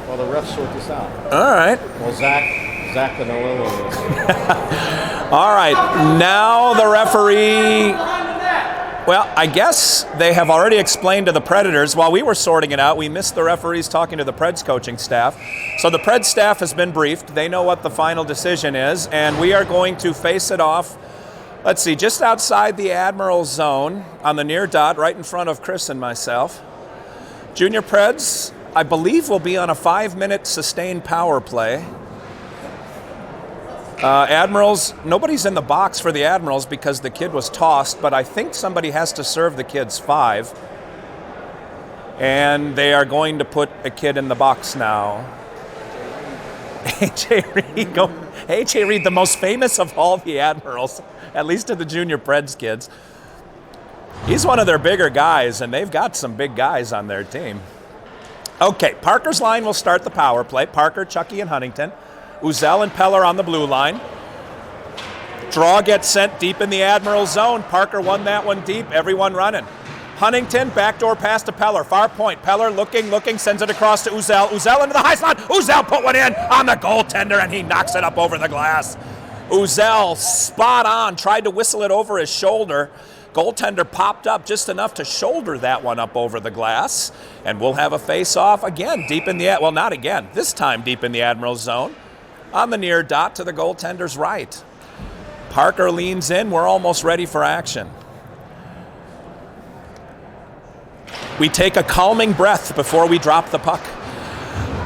While the refs sort this out. All right. Well, Zach the Nolillo is. All right. Now the referee. Well, I guess they have already explained to the Predators. While we were sorting it out, we missed the referees talking to the Preds coaching staff. So the Preds staff has been briefed. They know what the final decision is, and we are going to face it off, let's see, just outside the Admiral zone on the near dot, right in front of Chris and myself. Junior Preds, I believe, will be on a 5-minute sustained power play. Admirals, nobody's in the box for the Admirals because the kid was tossed, but I think somebody has to serve the kids 5. And they are going to put a kid in the box now. A.J. Reed, the most famous of all the Admirals, at least to the junior Preds kids. He's one of their bigger guys, and they've got some big guys on their team. Okay, Parker's line will start the power play. Parker, Chucky, and Huntington. Uzel and Peller on the blue line. Draw gets sent deep in the Admiral zone. Parker won that one deep. Everyone running. Huntington, backdoor pass to Peller. Far point. Peller looking, sends it across to Uzel. Uzel into the high slot. Uzel put one in on the goaltender, and he knocks it up over the glass. Uzel, spot on, tried to whistle it over his shoulder. Goaltender popped up just enough to shoulder that one up over the glass. And we'll have a face-off again deep in the, well, not again, this time deep in the Admiral zone. On the near dot to the goaltender's right. Parker leans in. We're almost ready for action. We take a calming breath before we drop the puck.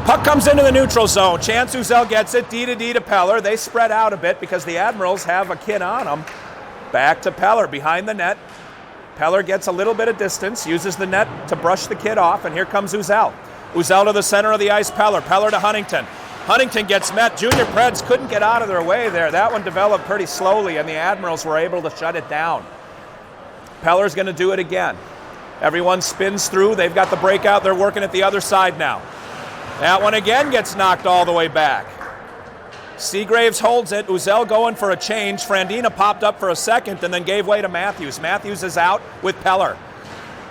Puck comes into the neutral zone. Chance Uzel gets it. D to Peller. They spread out a bit because the Admirals have a kid on them. Back to Peller behind the net. Peller gets a little bit of distance, uses the net to brush the kid off, and here comes Uzel. Uzel to the center of the ice. Peller to Huntington. Huntington gets met. Junior Preds couldn't get out of their way there. That one developed pretty slowly, and the Admirals were able to shut it down. Peller's going to do it again. Everyone spins through. They've got the breakout. They're working at the other side now. That one again gets knocked all the way back. Seagraves holds it. Uzel going for a change. Frandina popped up for a second and then gave way to Matthews. Matthews is out with Peller.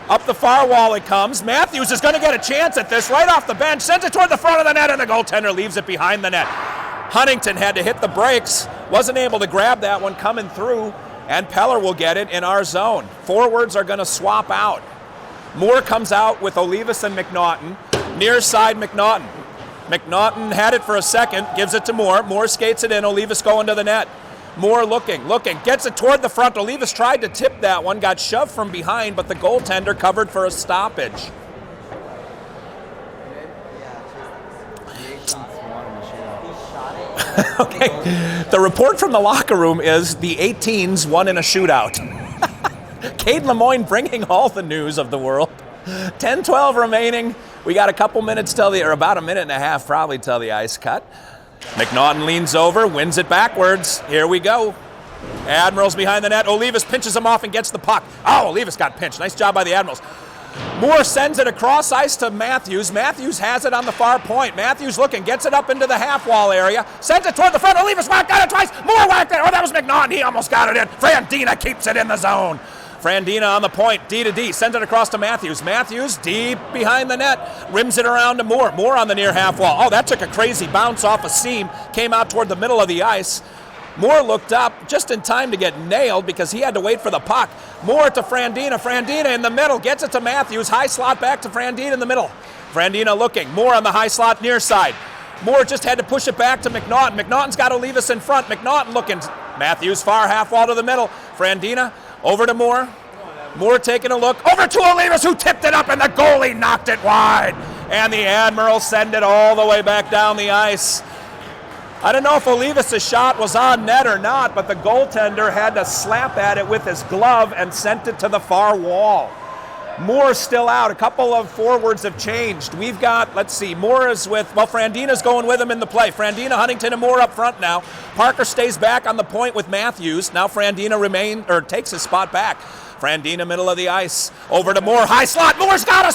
Up the far wall it comes. Matthews is going to get a chance at this right off the bench. Sends it toward the front of the net, and the goaltender leaves it behind the net. Huntington had to hit the brakes. Wasn't able to grab that one coming through, and Peller will get it in our zone. Forwards are going to swap out. Moore comes out with Olivas and McNaughton. Near side McNaughton. McNaughton had it for a second, gives it to Moore. Moore skates it in, Olivas going to the net. Moore looking, gets it toward the front. Olivas tried to tip that one, got shoved from behind, but the goaltender covered for a stoppage. Okay, the report from the locker room is the 18s won in a shootout. Cade Lemoyne bringing all the news of the world. 10-12 remaining. We got a couple minutes till or about a minute and a half probably till the ice cut. McNaughton leans over, wins it backwards. Here we go. Admiral's behind the net. Olivas pinches him off and gets the puck. Oh, Olivas got pinched. Nice job by the Admirals. Moore sends it across ice to Matthews. Matthews has it on the far point. Matthews looking, gets it up into the half wall area, sends it toward the front. Olivas whacked it twice. Moore whacked it. Oh, that was McNaughton. He almost got it in. Frandina keeps it in the zone. Frandina on the point, D to D, sends it across to Matthews. Matthews deep behind the net, rims it around to Moore. Moore on the near half wall. Oh, that took a crazy bounce off a seam, came out toward the middle of the ice. Moore looked up just in time to get nailed because he had to wait for the puck. Moore to Frandina. Frandina in the middle, gets it to Matthews. High slot back to Frandina in the middle. Frandina looking. Moore on the high slot near side. Moore just had to push it back to McNaughton. McNaughton's got to leave us in front. McNaughton looking. Matthews far half wall to the middle. Frandina over to Moore. Moore taking a look. Over to Olivas, who tipped it up, and the goalie knocked it wide. And the Admiral send it all the way back down the ice. I don't know if Olivas' shot was on net or not, but the goaltender had to slap at it with his glove and sent it to the far wall. Moore's still out. A couple of forwards have changed. We've got, let's see, Moore is with, well, Frandina's going with him in the play. Frandina, Huntington, and Moore up front now. Parker stays back on the point with Matthews. Now Frandina takes his spot back. Frandina, middle of the ice, over to Moore, high slot. Moore's got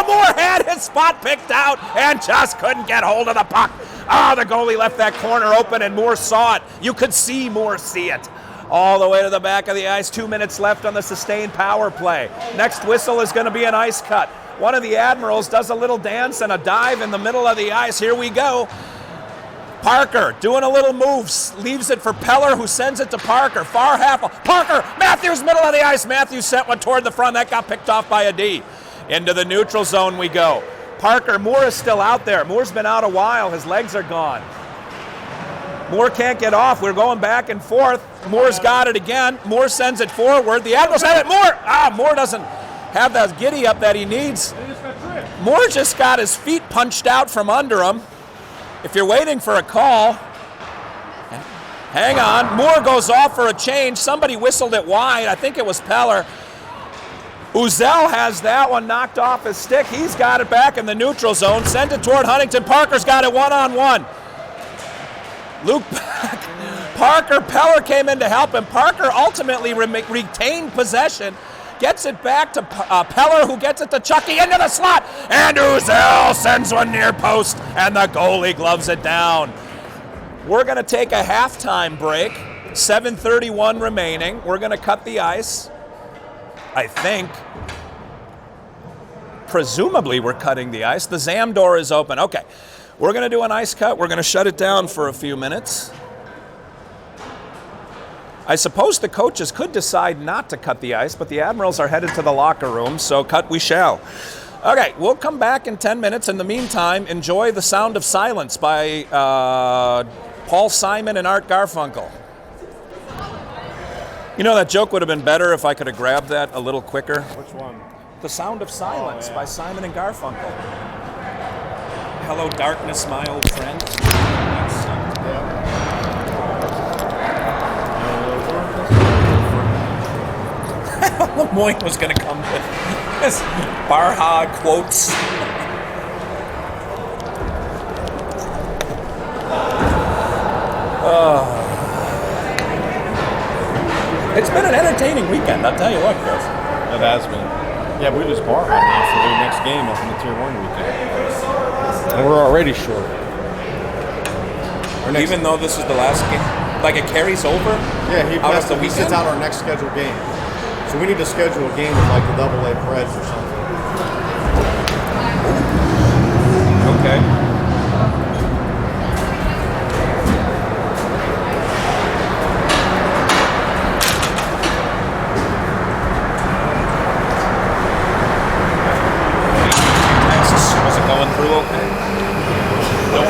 Moore had his spot picked out and just couldn't get hold of the puck. The goalie left that corner open and Moore saw it. You could see Moore see it. All the way to the back of the ice, 2 minutes left on the sustained power play. Next whistle is going to be an ice cut. One of the Admirals does a little dance and a dive in the middle of the ice. Here we go. Parker doing a little move, leaves it for Peller, who sends it to Parker. Far half. Parker, Matthews, middle of the ice. Matthews sent one toward the front. That got picked off by a D. Into the neutral zone we go. Parker, Moore is still out there. Moore's been out a while. His legs are gone. Moore can't get off. We're going back and forth. Moore's got it again. Moore sends it forward. The Admirals have it. Moore doesn't have that giddy up that he needs. Moore just got his feet punched out from under him. If you're waiting for a call, hang on. Moore goes off for a change. Somebody whistled it wide. I think it was Peller. Uzel has that one knocked off his stick. He's got it back in the neutral zone. Send it toward Huntington. Parker's got it one-on-one. Luke back. Parker, Peller came in to help him. Parker ultimately retained possession. Gets it back to Peller, who gets it to Chucky into the slot. And Uzel sends one near post, and the goalie gloves it down. We're going to take a halftime break. 7:31 remaining. We're going to cut the ice. I think. Presumably we're cutting the ice. The Zam door is open. Okay. We're going to do an ice cut. We're going to shut it down for a few minutes. I suppose the coaches could decide not to cut the ice, but the Admirals are headed to the locker room, so cut we shall. Okay, we'll come back in 10 minutes. In the meantime, enjoy The Sound of Silence by Paul Simon and Art Garfunkel. You know, that joke would have been better if I could have grabbed that a little quicker. Which one? The Sound of Silence by Simon and Garfunkel. Hello, darkness, my old friend. Lemoyne was going to come with his Barha quotes. It's been an entertaining weekend, I'll tell you what, Chris. It has been. Yeah, we just Barha now for the next game up in the Tier 1 weekend. And we're already short. Even though this is the last game? Like it carries over? Yeah, he sits out our next scheduled game. So we need to schedule a game with like the AA Preds or something. Okay. Was it going through okay? No,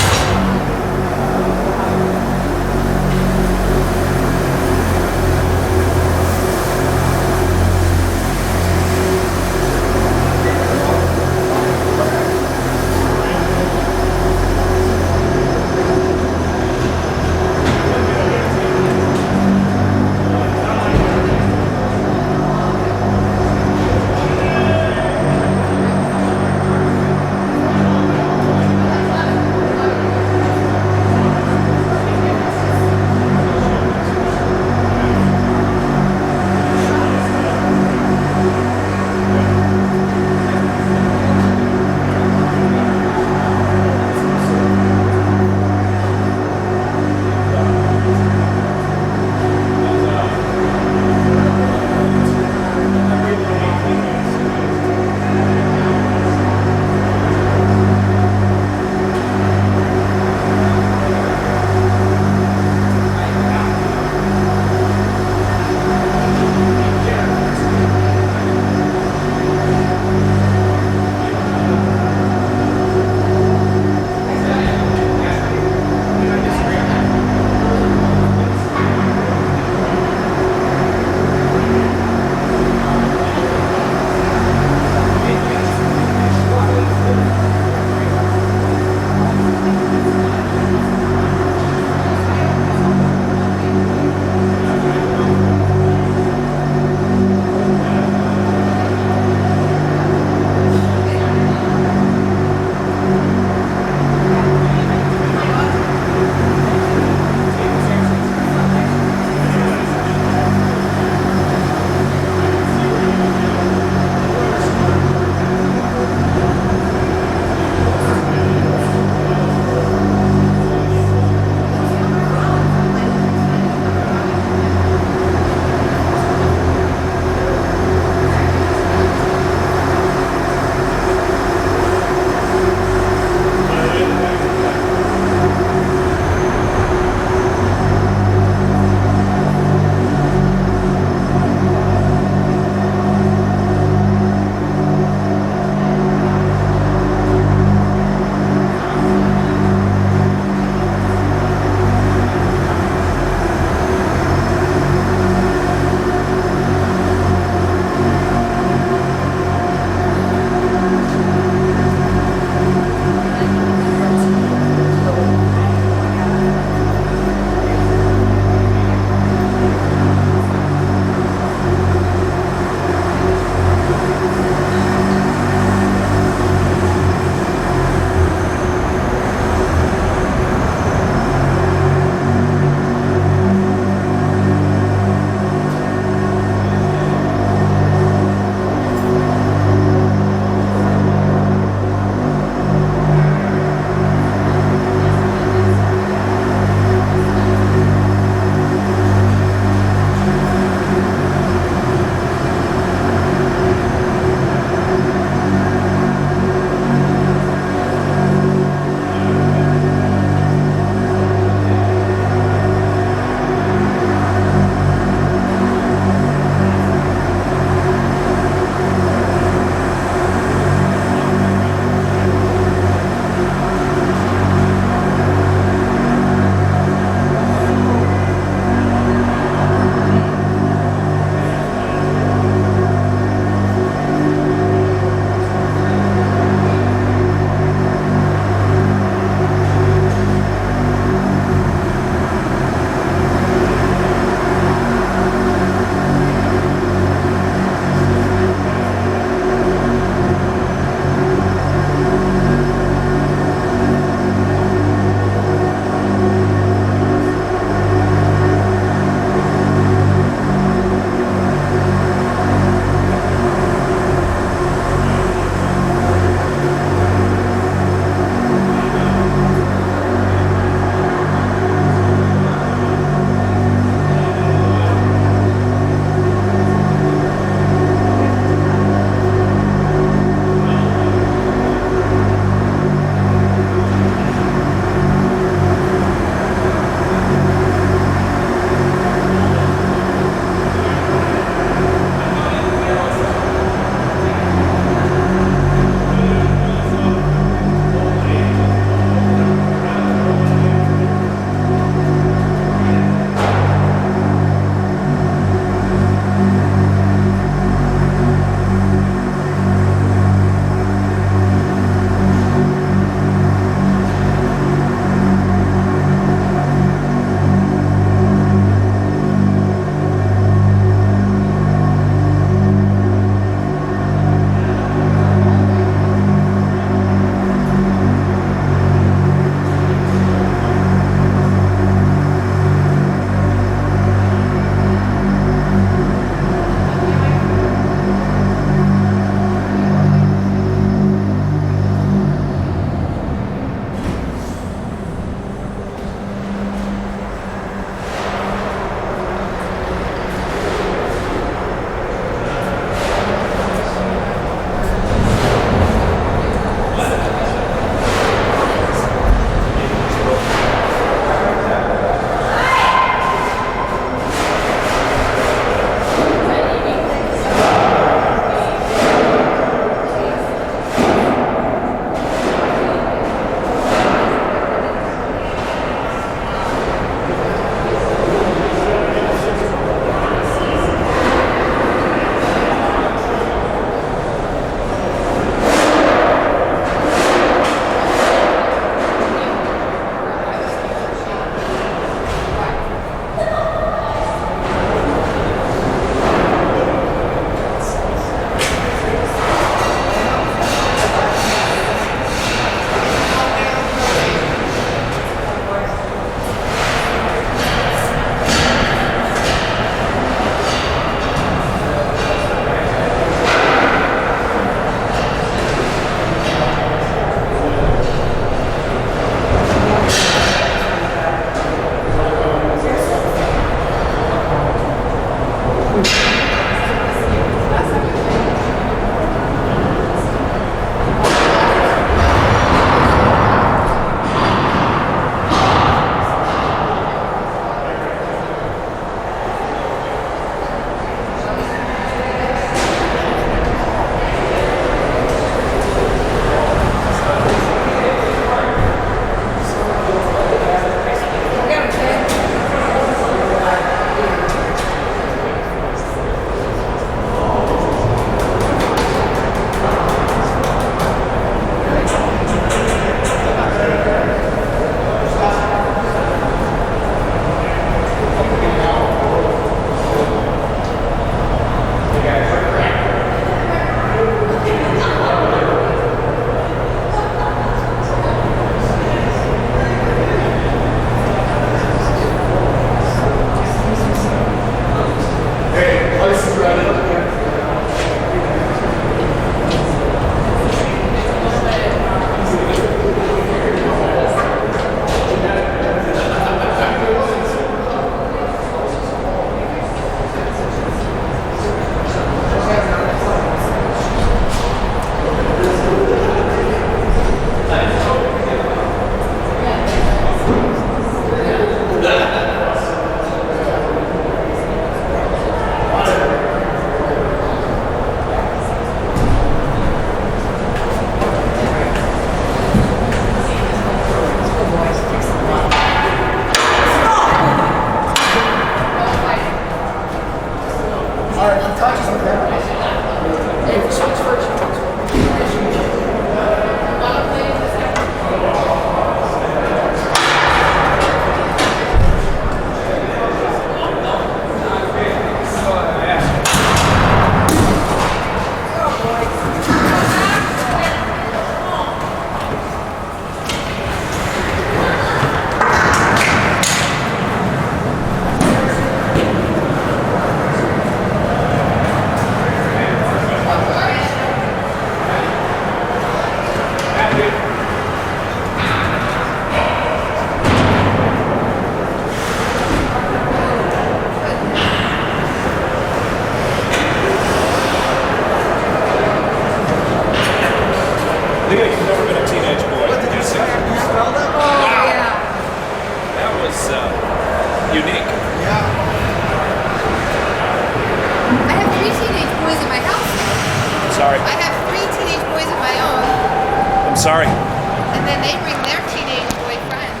Sorry. And then they bring their teenage boy friends.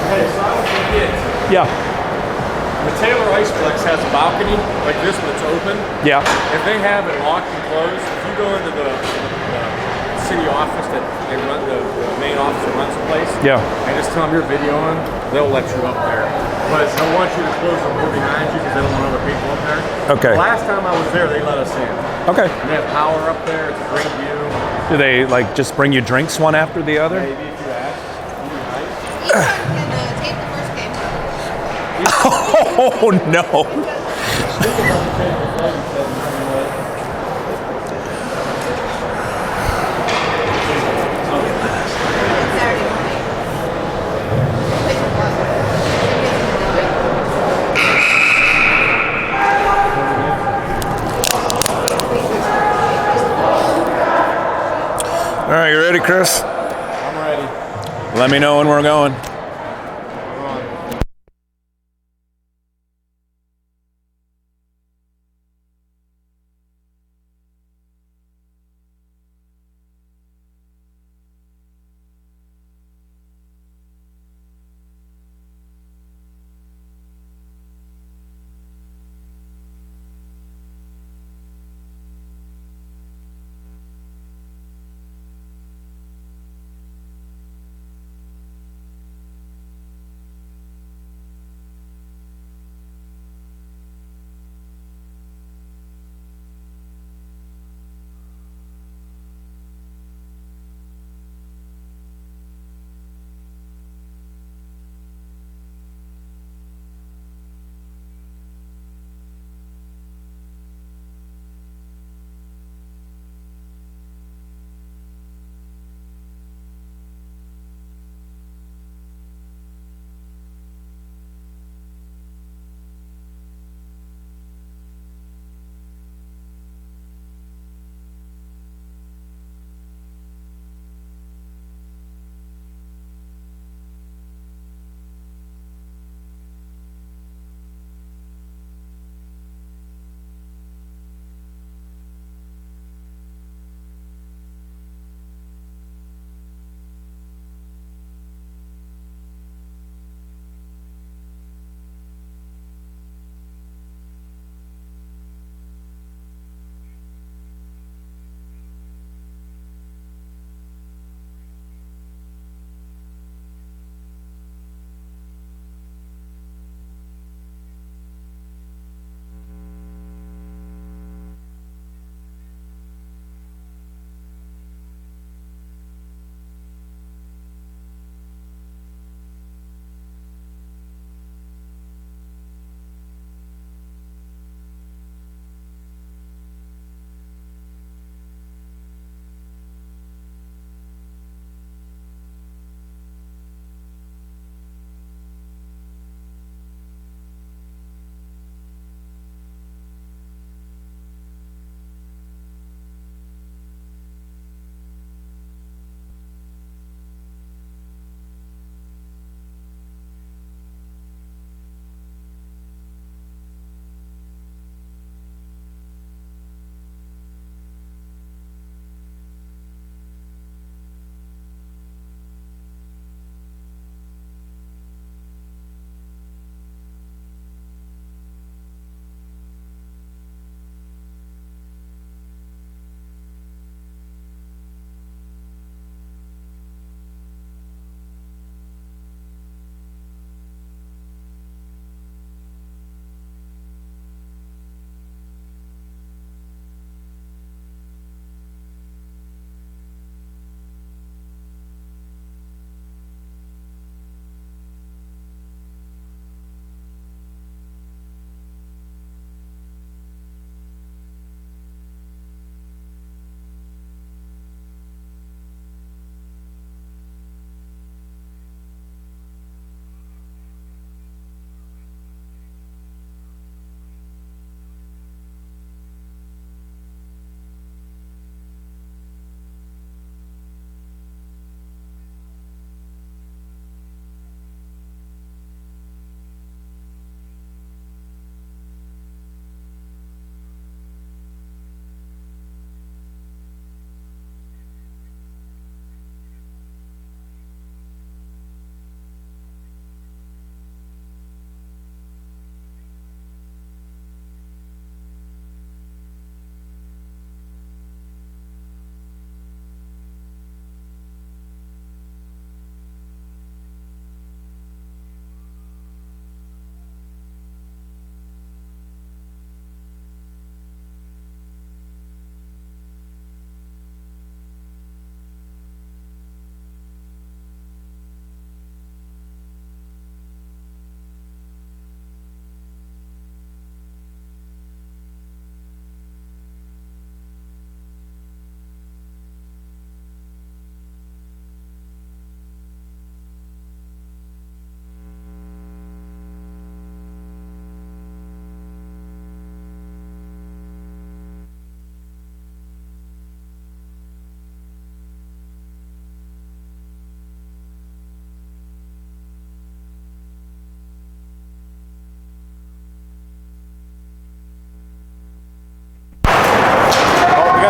Hey, so I was thinking, Yeah. the Taylor Iceplex has a balcony like this that's open. Yeah. If they have it locked and closed, if you go into the city office that they run, the main office that runs the place, Yeah. and just tell them you're videoing, they'll let you up there. But they'll want you to close the door behind you because they don't want other people up there. Okay. The last time I was there, they let us in. Okay. And they have power up there. It's a great view. Do they like just bring you drinks one after the other? Maybe if you ask. You can tape the first game. Oh no. Saturday morning. Play some ball. All right, you ready, Chris? I'm ready. Let me know when we're going.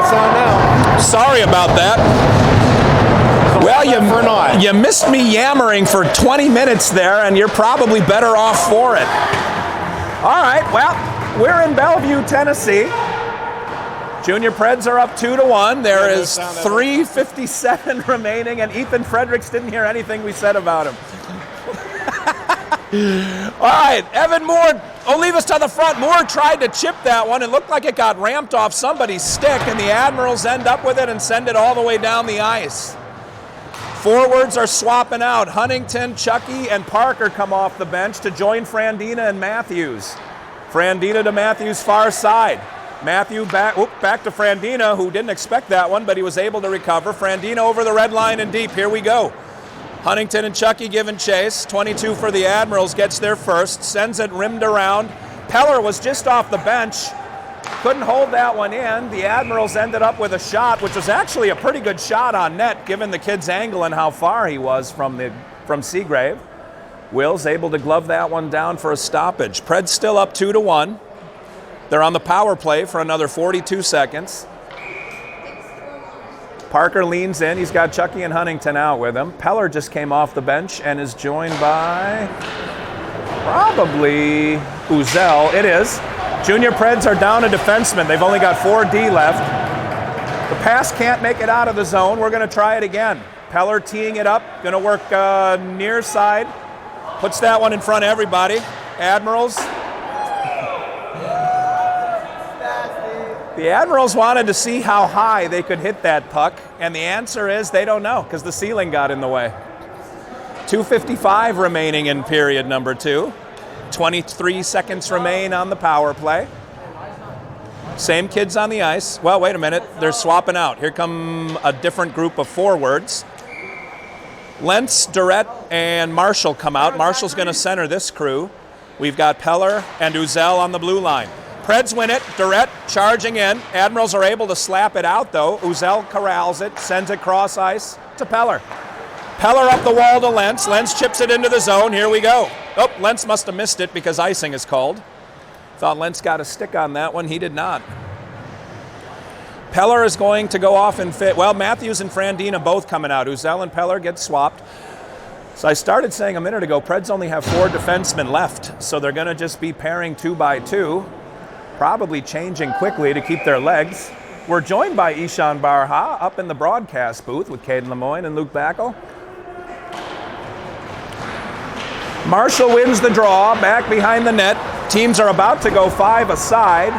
It's on now. Sorry about that. Well, you missed me yammering for 20 minutes there, and you're probably better off for it. All right, well, we're in Bellevue, Tennessee. Junior Preds are up 2-1. There is 3:57 remaining, and Ethan Fredericks didn't hear anything we said about him. All right, Evan Moore, Olivas to the front. Moore tried to chip that one. It looked like it got ramped off somebody's stick, and the Admirals end up with it and send it all the way down the ice. Forwards are swapping out. Huntington, Chucky, and Parker come off the bench to join Frandina and Matthews. Frandina to Matthews' far side. Matthew back to Frandina, who didn't expect that one, but he was able to recover. Frandina over the red line and deep. Here we go. Huntington and Chucky giving chase. 22 for the Admirals gets there first. Sends it rimmed around. Peller was just off the bench. Couldn't hold that one in. The Admirals ended up with a shot, which was actually a pretty good shot on net, given the kid's angle and how far he was from Seagrave. Will's able to glove that one down for a stoppage. Preds still up 2-1. They're on the power play for another 42 seconds. Parker leans in. He's got Chucky and Huntington out with him. Peller just came off the bench and is joined by probably Uzel. It is. Junior Preds are down a defenseman. They've only got 4D left. The pass can't make it out of the zone. We're going to try it again. Peller teeing it up. Going to work near side. Puts that one in front of everybody. Admirals. The Admirals wanted to see how high they could hit that puck, and the answer is they don't know because the ceiling got in the way. 2:55 remaining in period number 2. 23 seconds remain on the power play. Same kids on the ice. Well, wait a minute. They're swapping out. Here come a different group of forwards. Lentz, Durrett, and Marshall come out. Marshall's going to center this crew. We've got Peller and Uzel on the blue line. Preds win it. Durrett charging in. Admirals are able to slap it out, though. Uzel corrals it, sends it cross ice to Peller. Peller up the wall to Lentz. Lentz chips it into the zone. Here we go. Oh, Lentz must have missed it because icing is called. Thought Lentz got a stick on that one. He did not. Peller is going to go off and fit. Well, Matthews and Frandina both coming out. Uzel and Peller get swapped. So I started saying a minute ago, Preds only have 4 defensemen left, so they're going to just be pairing 2 by 2, probably changing quickly to keep their legs. We're joined by Ishan Barha up in the broadcast booth with Caden Lemoyne and Luke Backel. Marshall wins the draw, back behind the net. Teams are about to go 5 aside.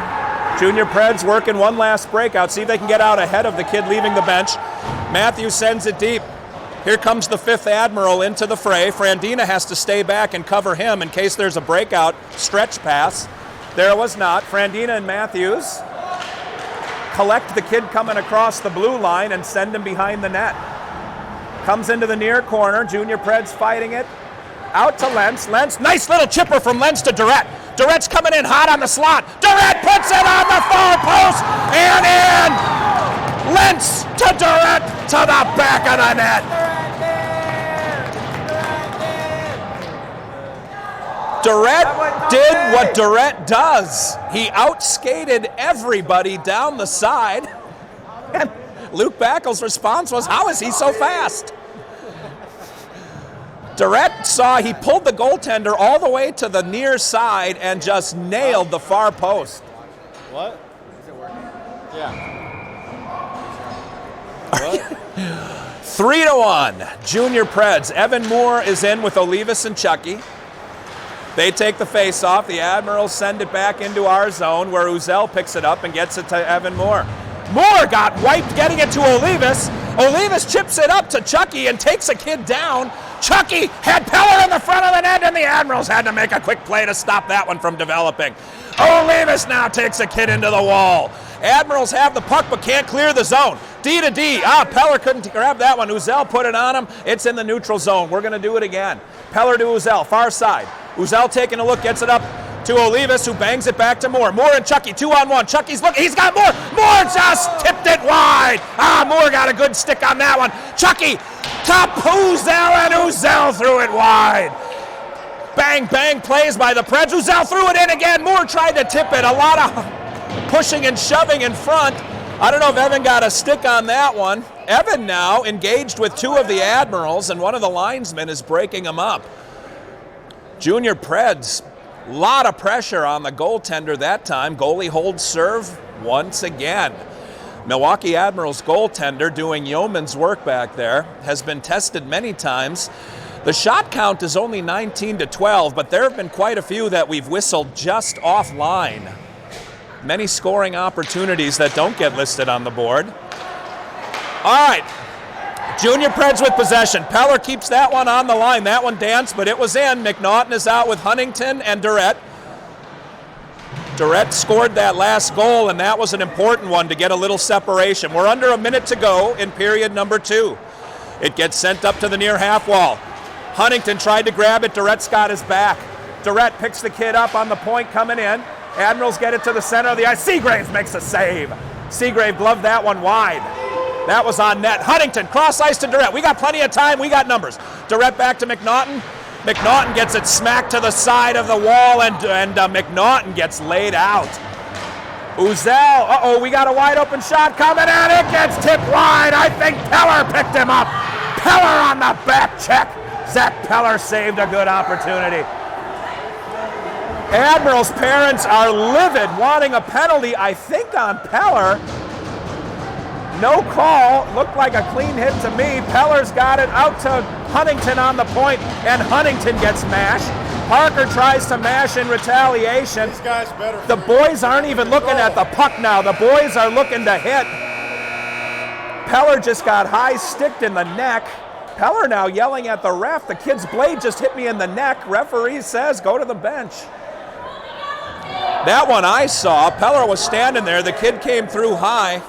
Junior Preds working one last breakout, see if they can get out ahead of the kid leaving the bench. Matthews sends it deep. Here comes the 5th Admiral into the fray. Frandina has to stay back and cover him in case there's a breakout stretch pass. There was not. Frandina and Matthews collect the kid coming across the blue line and send him behind the net. Comes into the near corner. Junior Preds fighting it. Out to Lentz. Lentz, nice little chipper from Lentz to Durrett. Durrett's coming in hot on the slot. Durrett puts it on the far post and in. Lentz to Durrett to the back of the net. Durrett did what Durrett does. He outskated everybody down the side. And Luke Backel's response was, how is he so fast? Durrett he pulled the goaltender all the way to the near side and just nailed the far post. What? Is it working? Yeah. What? 3-1. Junior Preds. Evan Moore is in with Olivas and Chucky. They take the face-off. The Admirals send it back into our zone where Uzel picks it up and gets it to Evan Moore. Moore got wiped getting it to Olivas. Olivas chips it up to Chucky and takes a kid down. Chucky had Peller in the front of the net, and the Admirals had to make a quick play to stop that one from developing. Olivas now takes a kid into the wall. Admirals have the puck but can't clear the zone. D to D. Peller couldn't grab that one. Uzel put it on him. It's in the neutral zone. We're going to do it again. Peller to Uzel, far side. Uzel taking a look, gets it up to Olivas, who bangs it back to Moore. Moore and Chucky, 2-on-1. Chucky's looking. He's got Moore. Moore just tipped it wide. Moore got a good stick on that one. Chucky, top Uzel, and Uzel threw it wide. Bang, bang plays by the Preds. Uzel threw it in again. Moore tried to tip it. A lot of pushing and shoving in front. I don't know if Evan got a stick on that one. Evan now engaged with two of the Admirals, and one of the linesmen is breaking him up. Junior Preds, a lot of pressure on the goaltender that time. Goalie holds serve once again. Milwaukee Admirals goaltender doing yeoman's work back there, has been tested many times. The shot count is only 19-12, but there have been quite a few that we've whistled just offline. Many scoring opportunities that don't get listed on the board. All right, Junior Preds with possession. Peller keeps that one on the line. That one danced, but it was in. McNaughton is out with Huntington and Durrett. Durrett scored that last goal, and that was an important one to get a little separation. We're under a minute to go in period number 2. It gets sent up to the near half wall. Huntington tried to grab it. Durrett's got his back. Durrett picks the kid up on the point coming in. Admirals get it to the center of the ice. Seagraves makes a save. Seagrave gloved that one wide. That was on net. Huntington, cross ice to Durrett. We got plenty of time. We got numbers. Durrett back to McNaughton. McNaughton gets it smacked to the side of the wall, and McNaughton gets laid out. Uzel, we got a wide open shot coming in. It gets tipped wide. I think Peller picked him up. Peller on the back check. Zach Peller saved a good opportunity. Admiral's parents are livid, wanting a penalty, I think, on Peller. No call. Looked like a clean hit to me. Peller's got it out to Huntington on the point, and Huntington gets mashed. Parker tries to mash in retaliation. This guy's better. The boys aren't even looking at the puck now. The boys are looking to hit. Peller just got high-sticked in the neck. Peller now yelling at the ref. The kid's blade just hit me in the neck. Referee says, go to the bench. That one I saw. Peller was standing there. The kid came through high.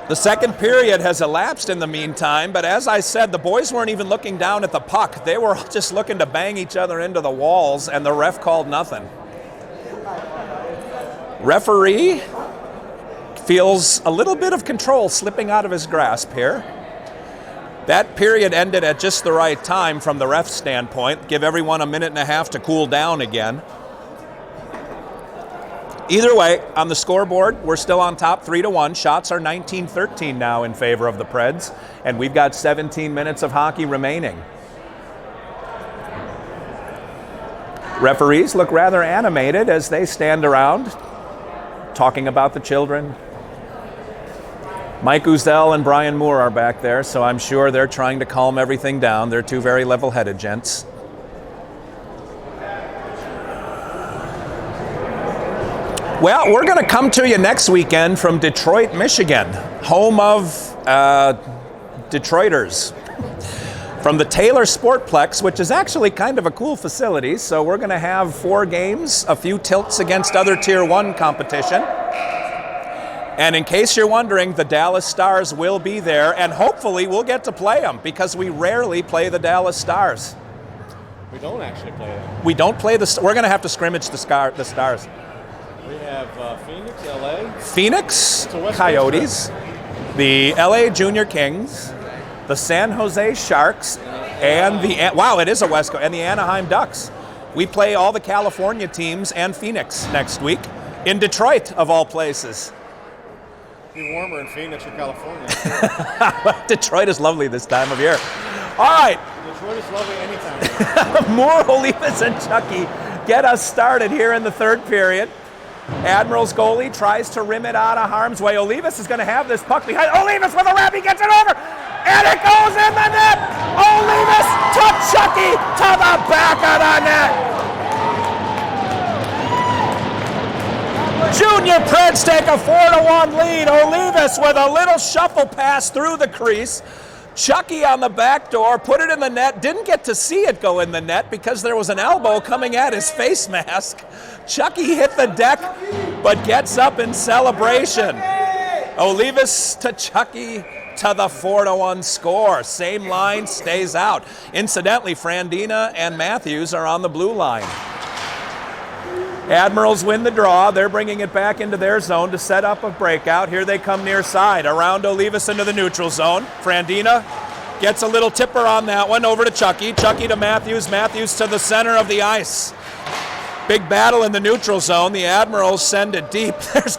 The second period has elapsed in the meantime, but as I said, the boys weren't even looking down at the puck. They were just looking to bang each other into the walls, and the ref called nothing. Referee feels a little bit of control slipping out of his grasp here. That period ended at just the right time from the ref's standpoint. Give everyone a minute and a half to cool down again. Either way, on the scoreboard, we're still on top 3-1. Shots are 19-13 now in favor of the Preds, and we've got 17 minutes of hockey remaining. Referees look rather animated as they stand around talking about the children. Mike Uzel and Brian Moore are back there, so I'm sure they're trying to calm everything down. They're two very level-headed gents. Well, we're going to come to you next weekend from Detroit, Michigan, home of Detroiters. From the Taylor Sportplex, which is actually kind of a cool facility. So we're going to have 4 games, a few tilts against other Tier 1 competition. And in case you're wondering, the Dallas Stars will be there, and hopefully we'll get to play them because we rarely play the Dallas Stars. We don't actually play them. We don't play we're going to have to scrimmage the Stars. We have Phoenix, LA. Phoenix Coyotes, the LA Junior Kings, the San Jose Sharks, and it is a West Coast, and the Anaheim Ducks. We play all the California teams and Phoenix next week in Detroit, of all places. It'll be warmer in Phoenix or California. Detroit is lovely this time of year. All right. Detroit is lovely anytime. Moore, Olivas, and Chucky get us started here in the third period. Admiral's goalie tries to rim it out of harm's way. Olivas is going to have this puck behind. Olivas with a wrap. He gets it over. And it goes in the net. Olivas to Chucky to the back of the net. Junior Preds take a 4-1 lead. Olivas with a little shuffle pass through the crease. Chucky on the back door, put it in the net, didn't get to see it go in the net because there was an elbow coming at his face mask. Chucky hit the deck, but gets up in celebration. Olivas to Chucky to the 4-1 score. Same line, stays out. Incidentally, Frandina and Matthews are on the blue line. Admirals win the draw. They're bringing it back into their zone to set up a breakout. Here they come near side. Around Olivas into the neutral zone. Frandina gets a little tipper on that one. Over to Chucky. Chucky to Matthews. Matthews to the center of the ice. Big battle in the neutral zone. The Admirals send it deep. There's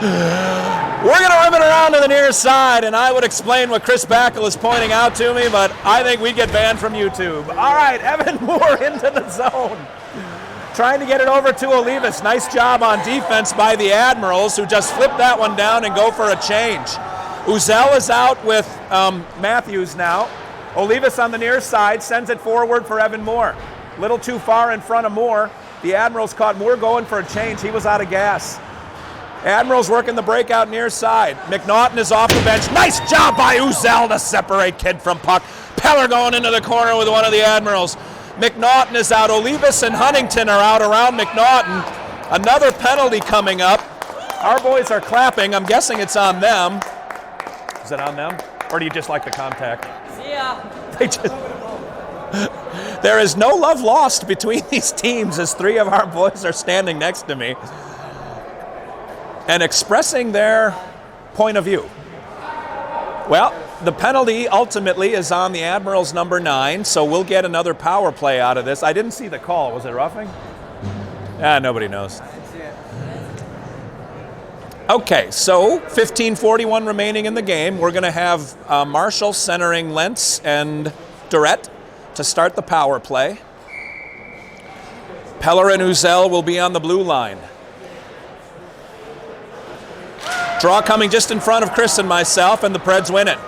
We're going to rip it around to the near side, and I would explain what Chris Backel is pointing out to me, but I think we get banned from YouTube. All right, Evan Moore into the zone. Trying to get it over to Olivas. Nice job on defense by the Admirals, who just flip that one down and go for a change. Uzel is out with Matthews now. Olivas on the near side sends it forward for Evan Moore. Little too far in front of Moore. The Admirals caught Moore going for a change. He was out of gas. Admirals working the breakout near side. McNaughton is off the bench. Nice job by Uzel to separate kid from puck. Peller going into the corner with one of the Admirals. McNaughton is out. Olivas and Huntington are out around McNaughton. Another penalty coming up. Our boys are clapping. I'm guessing it's on them. Is it on them? Or do you just like the contact? See ya. There is no love lost between these teams as three of our boys are standing next to me and expressing their point of view. Well, the penalty ultimately is on the Admirals number 9, so we'll get another power play out of this. I didn't see the call. Was it roughing? Nobody knows. Okay, so 15:41 remaining in the game. We're going to have Marshall centering Lentz and Durrett to start the power play. Peller and Uzel will be on the blue line. Draw coming just in front of Chris and myself, and the Preds win it.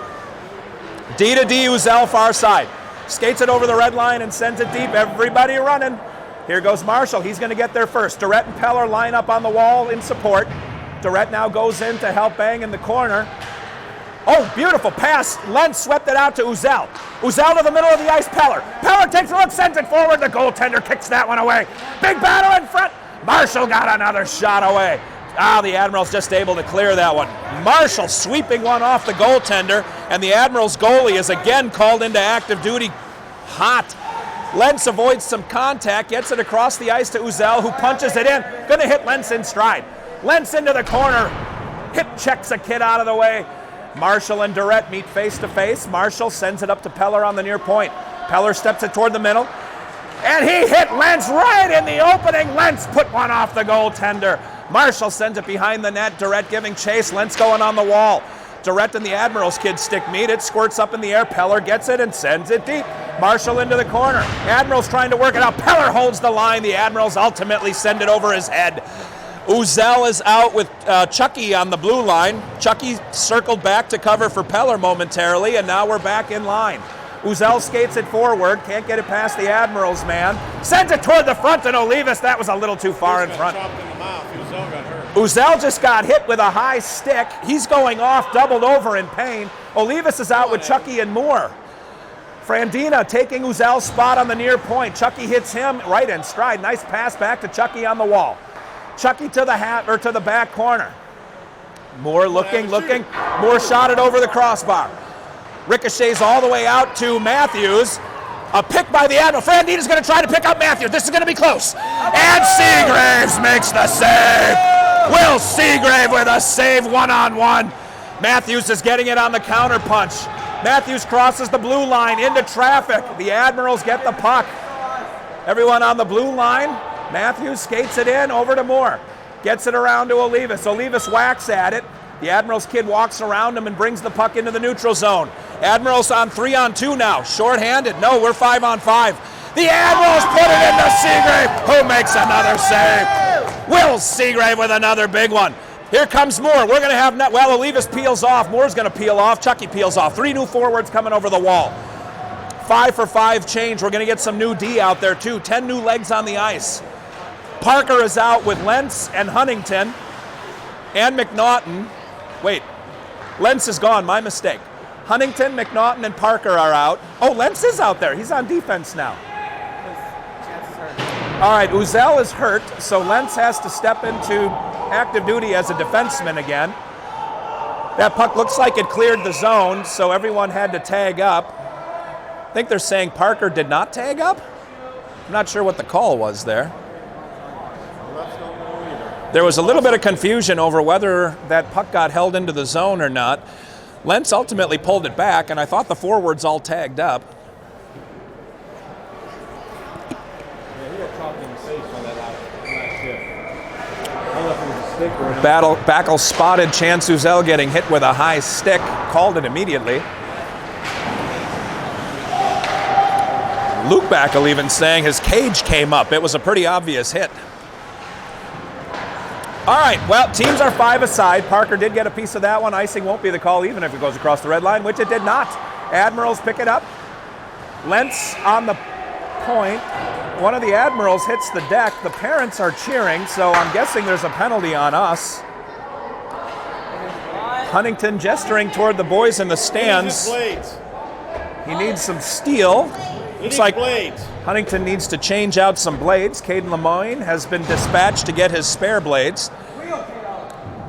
D to D, Uzel far side. Skates it over the red line and sends it deep. Everybody running. Here goes Marshall. He's going to get there first. Durrett and Peller line up on the wall in support. Durrett now goes in to help bang in the corner. Oh, beautiful pass. Lentz swept it out to Uzel. Uzel to the middle of the ice, Peller. Peller takes a look, sends it forward. The goaltender kicks that one away. Big battle in front. Marshall got another shot away. The Admiral's just able to clear that one. Marshall sweeping one off the goaltender, and the Admiral's goalie is again called into active duty. Hot. Lentz avoids some contact, gets it across the ice to Uzel, who punches it in. Gonna hit Lentz in stride. Lentz into the corner. Hip checks a kid out of the way. Marshall and Durrett meet face to face. Marshall sends it up to Peller on the near point. Peller steps it toward the middle. And he hit Lentz right in the opening. Lentz put one off the goaltender. Marshall sends it behind the net. Durrett giving chase. Lentz going on the wall. Durrett and the Admirals kid stick meet. It squirts up in the air. Peller gets it and sends it deep. Marshall into the corner. Admirals trying to work it out. Peller holds the line. The Admirals ultimately send it over his head. Uzel is out with Chucky on the blue line. Chucky circled back to cover for Peller momentarily, and now we're back in line. Uzel skates it forward, can't get it past the Admirals man. Sends it toward the front and Olivas. That was a little too far in front. Uzel just got hit with a high stick. He's going off, doubled over in pain. Olivas is out with Chucky and Moore. Frandina taking Uzel's spot on the near point. Chucky hits him right in stride. Nice pass back to Chucky on the wall. Chucky to the back corner. Moore looking. Moore shot it over the crossbar. Ricochets all the way out to Matthews. A pick by the Admiral. Frandina's going to try to pick up Matthews. This is going to be close. And Seagraves makes the save. Will Seagrave with a save one-on-one. Matthews is getting it on the counter punch. Matthews crosses the blue line into traffic. The Admirals get the puck. Everyone on the blue line. Matthews skates it in over to Moore. Gets it around to Olivas. Olivas whacks at it. The Admirals kid walks around him and brings the puck into the neutral zone. Admirals on 3-on-2 now. Short-handed. No, we're 5-on-5. The Admirals put it into Seagrave, who makes another save. Will Seagrave with another big one. Here comes Moore. We're going to have, Olivas peels off. Moore's going to peel off. Chucky peels off. 3 new forwards coming over the wall. 5-for-5 change. We're going to get some new D out there, too. 10 new legs on the ice. Parker is out with Lentz and Huntington and McNaughton. Wait, Lentz is gone, my mistake. Huntington, McNaughton, and Parker are out. Oh, Lentz is out there. He's on defense now. All right, Uzel is hurt, so Lentz has to step into active duty as a defenseman again. That puck looks like it cleared the zone, so everyone had to tag up. I think they're saying Parker did not tag up. I'm not sure what the call was there. There was a little bit of confusion over whether that puck got held into the zone or not. Lentz ultimately pulled it back, and I thought the forwards all tagged up. Yeah, he got chopped in the face on that last shift. I don't know if it was a stick or an Backle spotted Chance Uzel getting hit with a high stick, called it immediately. Luke Backle even saying his cage came up. It was a pretty obvious hit. All right, well, teams are 5 aside. Parker did get a piece of that one. Icing won't be the call even if it goes across the red line, which it did not. Admirals pick it up. Lentz on the point. One of the Admirals hits the deck. The parents are cheering, so I'm guessing there's a penalty on us. Huntington gesturing toward the boys in the stands. He needs some steel. Looks like Huntington needs to change out some blades. Caden Lemoyne has been dispatched to get his spare blades.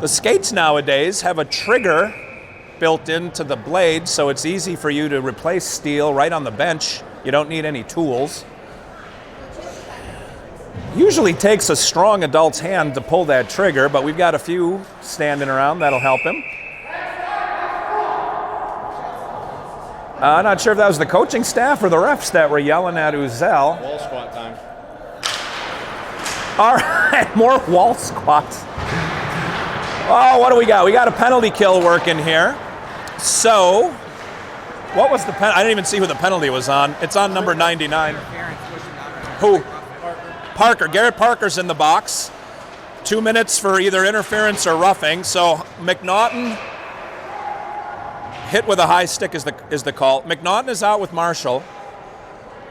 The skates nowadays have a trigger built into the blade, so it's easy for you to replace steel right on the bench. You don't need any tools. Usually takes a strong adult's hand to pull that trigger, but we've got a few standing around that'll help him. I'm not sure if that was the coaching staff or the refs that were yelling at Uzel. wall squat time. All right, more wall squats. Oh, what do we got? We got a penalty kill working here. So, what was the penalty? I didn't even see who the penalty was on. It's on number 99. Who? Parker. Garrett Parker's in the box. 2 minutes for either interference or roughing. So, McNaughton hit with a high stick is the call. McNaughton is out with Marshall.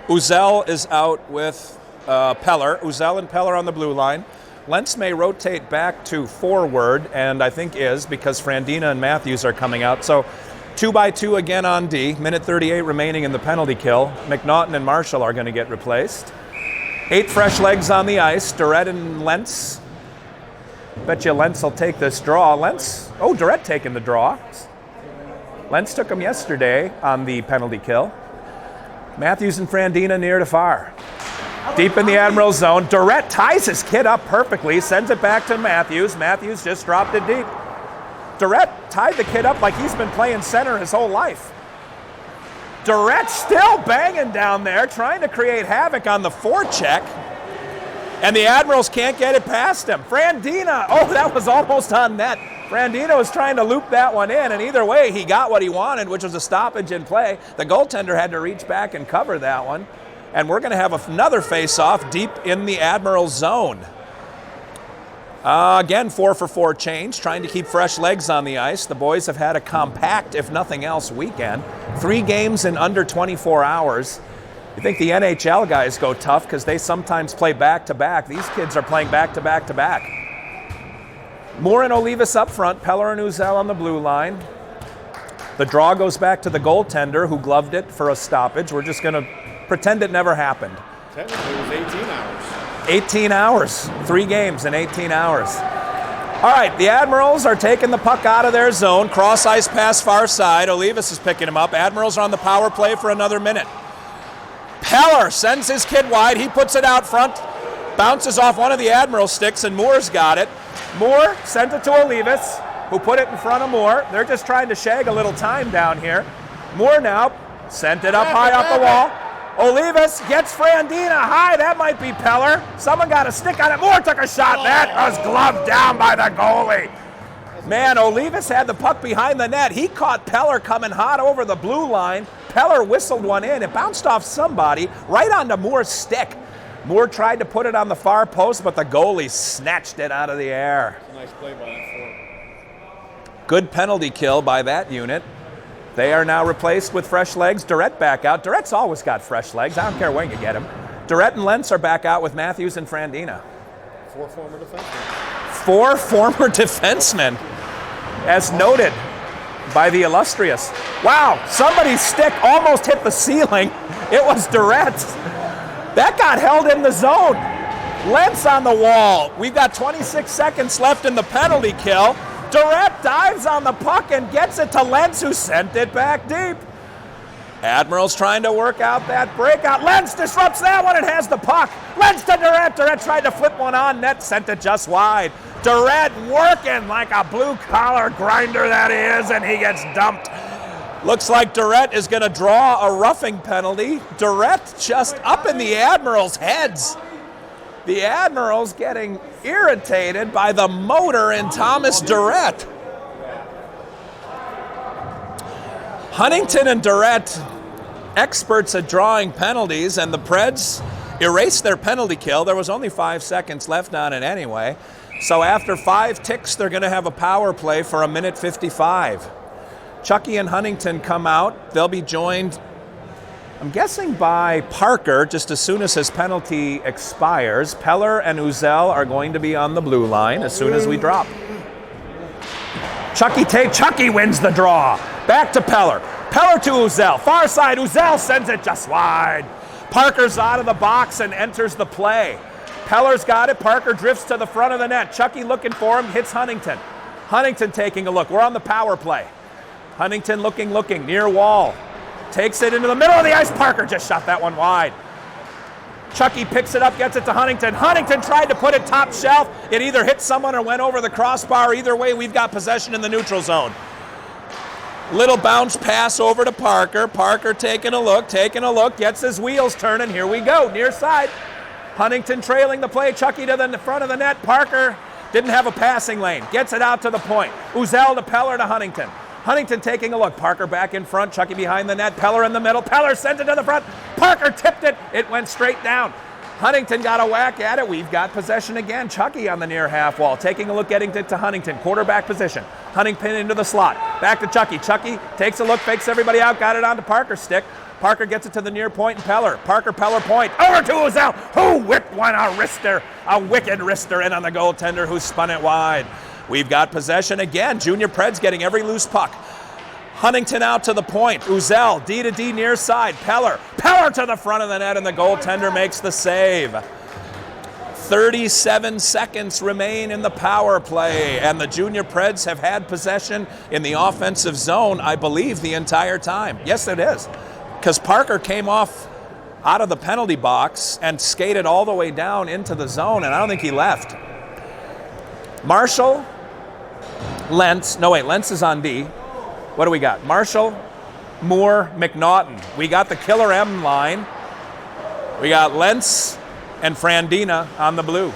Uzel is out with Peller. Uzel and Peller on the blue line. Lentz may rotate back to forward, and I think is, because Frandina and Matthews are coming out. So 2x2 again on D. Minute 38 remaining in the penalty kill. McNaughton and Marshall are going to get replaced. 8 fresh legs on the ice. Durrett and Lentz. Bet you Lentz will take this draw. Durrett taking the draw. Lentz took him yesterday on the penalty kill. Matthews and Frandina near to far. Deep in the Admiral zone. Durrett ties his kid up perfectly, sends it back to Matthews. Matthews just dropped it deep. Durrett tied the kid up like he's been playing center his whole life. Durrett still banging down there, trying to create havoc on the forecheck. And the Admirals can't get it past him. Frandina, that was almost on net. Frandina was trying to loop that one in, and either way, he got what he wanted, which was a stoppage in play. The goaltender had to reach back and cover that one. And we're going to have another face-off deep in the Admiral zone. Again, 4-for-4 change, trying to keep fresh legs on the ice. The boys have had a compact, if nothing else, weekend. 3 games in under 24 hours. You think the NHL guys go tough because they sometimes play back-to-back. These kids are playing back-to-back-to-back. Moore and Olivas up front, Peller and Uzel on the blue line. The draw goes back to the goaltender who gloved it for a stoppage. We're just going to pretend it never happened. Technically, it was 18 hours. 18 hours. 3 games in 18 hours. All right, the Admirals are taking the puck out of their zone. Cross ice pass far side. Olivas is picking him up. Admirals are on the power play for another minute. Peller sends his kid wide. He puts it out front. Bounces off one of the Admiral sticks, and Moore's got it. Moore sent it to Olivas, who put it in front of Moore. They're just trying to shag a little time down here. Moore now sent it up high off the wall. Olivas gets Frandina high. That might be Peller. Someone got a stick on it. Moore took a shot. That was gloved down by the goalie. Man, Olivas had the puck behind the net. He caught Peller coming hot over the blue line. Peller whistled one in. It bounced off somebody right onto Moore's stick. Moore tried to put it on the far post, but the goalie snatched it out of the air. Nice play by that forward. Good penalty kill by that unit. They are now replaced with fresh legs. Durrett back out. Durrett's always got fresh legs. I don't care when you get him. Durrett and Lentz are back out with Matthews and Frandina. 4 former defensemen. 4 former defensemen, as noted by the illustrious. Wow, somebody's stick almost hit the ceiling. It was Durrett's. That got held in the zone. Lentz on the wall. We've got 26 seconds left in the penalty kill. Durrett dives on the puck and gets it to Lentz, who sent it back deep. Admiral's trying to work out that breakout. Lentz disrupts that one and has the puck. Lentz to Durrett. Durrett tried to flip one on net, sent it just wide. Durrett working like a blue-collar grinder that he is, and he gets dumped. Looks like Durrett is going to draw a roughing penalty. Durrett just up in the Admirals' heads. The Admiral's getting irritated by the motor in Thomas Durrett. Huntington and Durrett, experts at drawing penalties, and the Preds erased their penalty kill. There was only 5 seconds left on it anyway. So after 5 ticks, they're going to have a power play for 1:55. Chucky and Huntington come out. They'll be joined, I'm guessing, by Parker just as soon as his penalty expires. Peller and Uzel are going to be on the blue line as soon as we drop. Chucky wins the draw. Back to Peller. Peller to Uzel. Far side, Uzel sends it just wide. Parker's out of the box and enters the play. Peller's got it. Parker drifts to the front of the net. Chucky looking for him, hits Huntington. Huntington taking a look. We're on the power play. Huntington looking, near wall. Takes it into the middle of the ice. Parker just shot that one wide. Chucky picks it up, gets it to Huntington. Huntington tried to put it top shelf. It either hit someone or went over the crossbar. Either way, we've got possession in the neutral zone. Little bounce pass over to Parker. Parker taking a look, gets his wheels turning. Here we go, near side. Huntington trailing the play. Chucky to the front of the net. Parker didn't have a passing lane. Gets it out to the point. Uzel to Peller to Huntington. Huntington taking a look. Parker back in front. Chucky behind the net. Peller in the middle. Peller sent it to the front. Parker tipped it. It went straight down. Huntington got a whack at it. We've got possession again. Chucky on the near half wall. Taking a look, getting it to Huntington. Quarterback position. Huntington into the slot. Back to Chucky. Chucky takes a look, fakes everybody out. Got it onto Parker's stick. Parker gets it to the near point and Peller. Parker, Peller point. Over to Uzel, who whipped one, a wicked wrister in on the goaltender who spun it wide. We've got possession again. Junior Preds getting every loose puck. Huntington out to the point. Uzel, D to D near side. Peller to the front of the net, and the goaltender makes the save. 37 seconds remain in the power play, and the Junior Preds have had possession in the offensive zone, I believe, the entire time. Yes, it is, because Parker came off out of the penalty box and skated all the way down into the zone, and I don't think he left. Marshall, Lentz is on D. What do we got? Marshall, Moore, McNaughton. We got the Killer M line. We got Lentz and Frandina on the blue.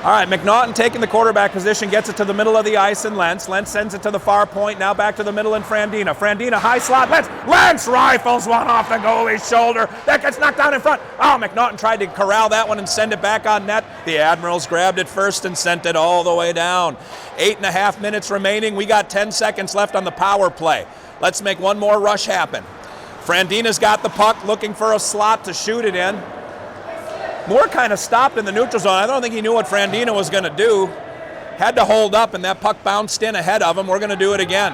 All right, McNaughton taking the quarterback position, gets it to the middle of the ice, and Lentz. Lentz sends it to the far point, now back to the middle, and Frandina. Frandina, high slot, Lentz rifles one off the goalie's shoulder. That gets knocked down in front. Oh, McNaughton tried to corral that one and send it back on net. The Admirals grabbed it first and sent it all the way down. 8.5 minutes remaining. We got 10 seconds left on the power play. Let's make one more rush happen. Frandina's got the puck, looking for a slot to shoot it in. Moore kind of stopped in the neutral zone. I don't think he knew what Frandina was going to do. Had to hold up, and that puck bounced in ahead of him. We're going to do it again.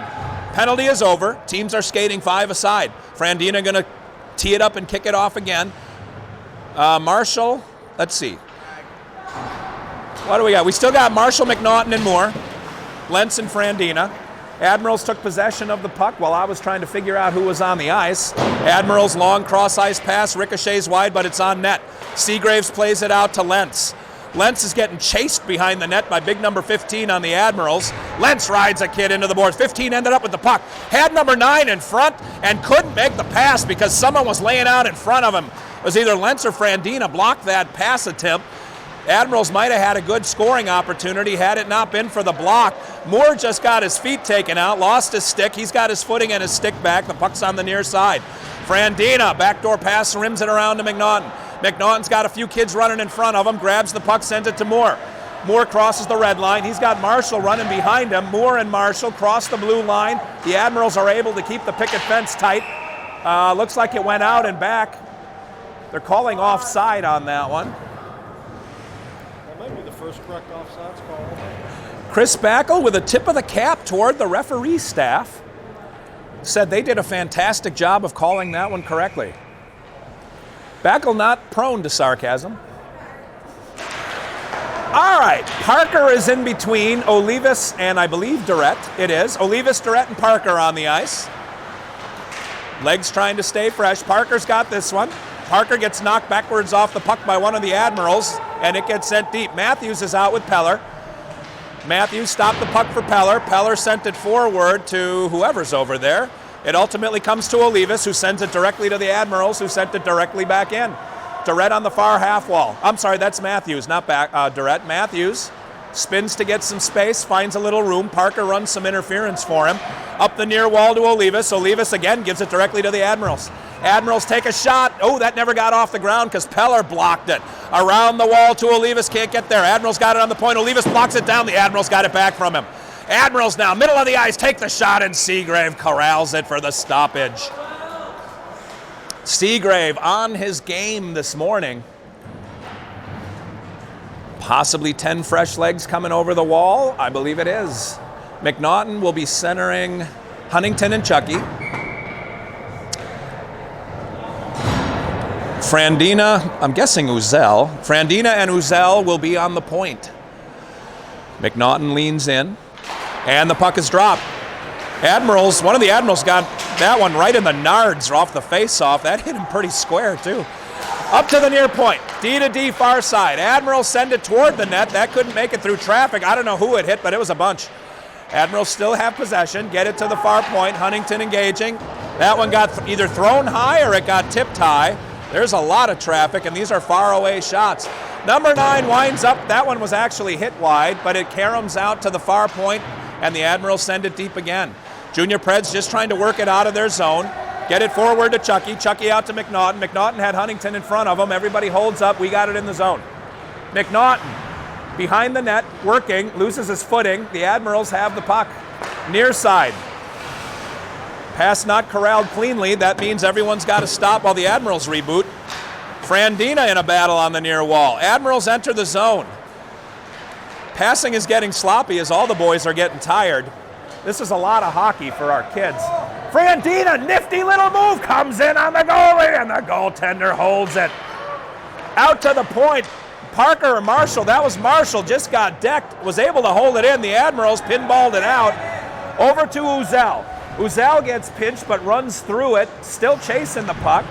Penalty is over. Teams are skating 5 aside. Frandina going to tee it up and kick it off again. Marshall, let's see. What do we got? We still got Marshall, McNaughton, and Moore. Lentz and Frandina. Admirals took possession of the puck while I was trying to figure out who was on the ice. Admirals long cross-ice pass, ricochets wide, but it's on net. Seagraves plays it out to Lentz. Lentz is getting chased behind the net by big number 15 on the Admirals. Lentz rides a kid into the boards. 15 ended up with the puck. Had number 9 in front and couldn't make the pass because someone was laying out in front of him. It was either Lentz or Frandina blocked that pass attempt. Admirals might have had a good scoring opportunity had it not been for the block. Moore just got his feet taken out, lost his stick. He's got his footing and his stick back. The puck's on the near side. Frandina, backdoor pass, rims it around to McNaughton. McNaughton's got a few kids running in front of him, grabs the puck, sends it to Moore. Moore crosses the red line. He's got Marshall running behind him. Moore and Marshall cross the blue line. The Admirals are able to keep the picket fence tight. Looks like it went out and back. They're calling offside on that one. First correct offsides call. Chris Backel with a tip of the cap toward the referee staff said they did a fantastic job of calling that one correctly. Backel not prone to sarcasm. All right, Parker is in between Olivas and I believe Durrett. It is. Olivas, Durrett, and Parker on the ice. Legs trying to stay fresh. Parker's got this one. Parker gets knocked backwards off the puck by one of the Admirals, and it gets sent deep. Matthews is out with Peller. Matthews stopped the puck for Peller. Peller sent it forward to whoever's over there. It ultimately comes to Olivas, who sends it directly to the Admirals, who sent it directly back in. Durrett on the far half wall. I'm sorry, that's Matthews, not Durrett. Matthews spins to get some space, finds a little room. Parker runs some interference for him. Up the near wall to Olivas. Olivas again gives it directly to the Admirals. Admirals take a shot. Oh, that never got off the ground because Peller blocked it. Around the wall to Olivas, can't get there. Admirals got it on the point. Olivas blocks it down. The Admirals got it back from him. Admirals now, middle of the ice, take the shot, and Seagrave corrals it for the stoppage. Seagrave on his game this morning. Possibly 10 fresh legs coming over the wall. I believe it is. McNaughton will be centering Huntington and Chucky. Frandina, I'm guessing Uzel. Frandina and Uzel will be on the point. McNaughton leans in, and the puck is dropped. Admirals, one of the Admirals got that one right in the nards off the face-off. That hit him pretty square, too. Up to the near point, D to D far side. Admirals send it toward the net. That couldn't make it through traffic. I don't know who it hit, but it was a bunch. Admirals still have possession, get it to the far point. Huntington engaging. That one got either thrown high or it got tipped high. There's a lot of traffic, and these are far away shots. Number 9 winds up. That one was actually hit wide, but it caroms out to the far point, and the Admirals send it deep again. Junior Preds just trying to work it out of their zone. Get it forward to Chucky. Chucky out to McNaughton. McNaughton had Huntington in front of him. Everybody holds up. We got it in the zone. McNaughton behind the net, working, loses his footing. The Admirals have the puck. Near side. Pass not corralled cleanly. That means everyone's got to stop while the Admirals reboot. Frandina in a battle on the near wall. Admirals enter the zone. Passing is getting sloppy as all the boys are getting tired. This is a lot of hockey for our kids. Frandina, nifty little move, comes in on the goalie, and the goaltender holds it. Out to the point. Parker or Marshall, that was Marshall, just got decked, was able to hold it in. The Admirals pinballed it out. Over to Uzel. Uzel gets pinched but runs through it, still chasing the puck.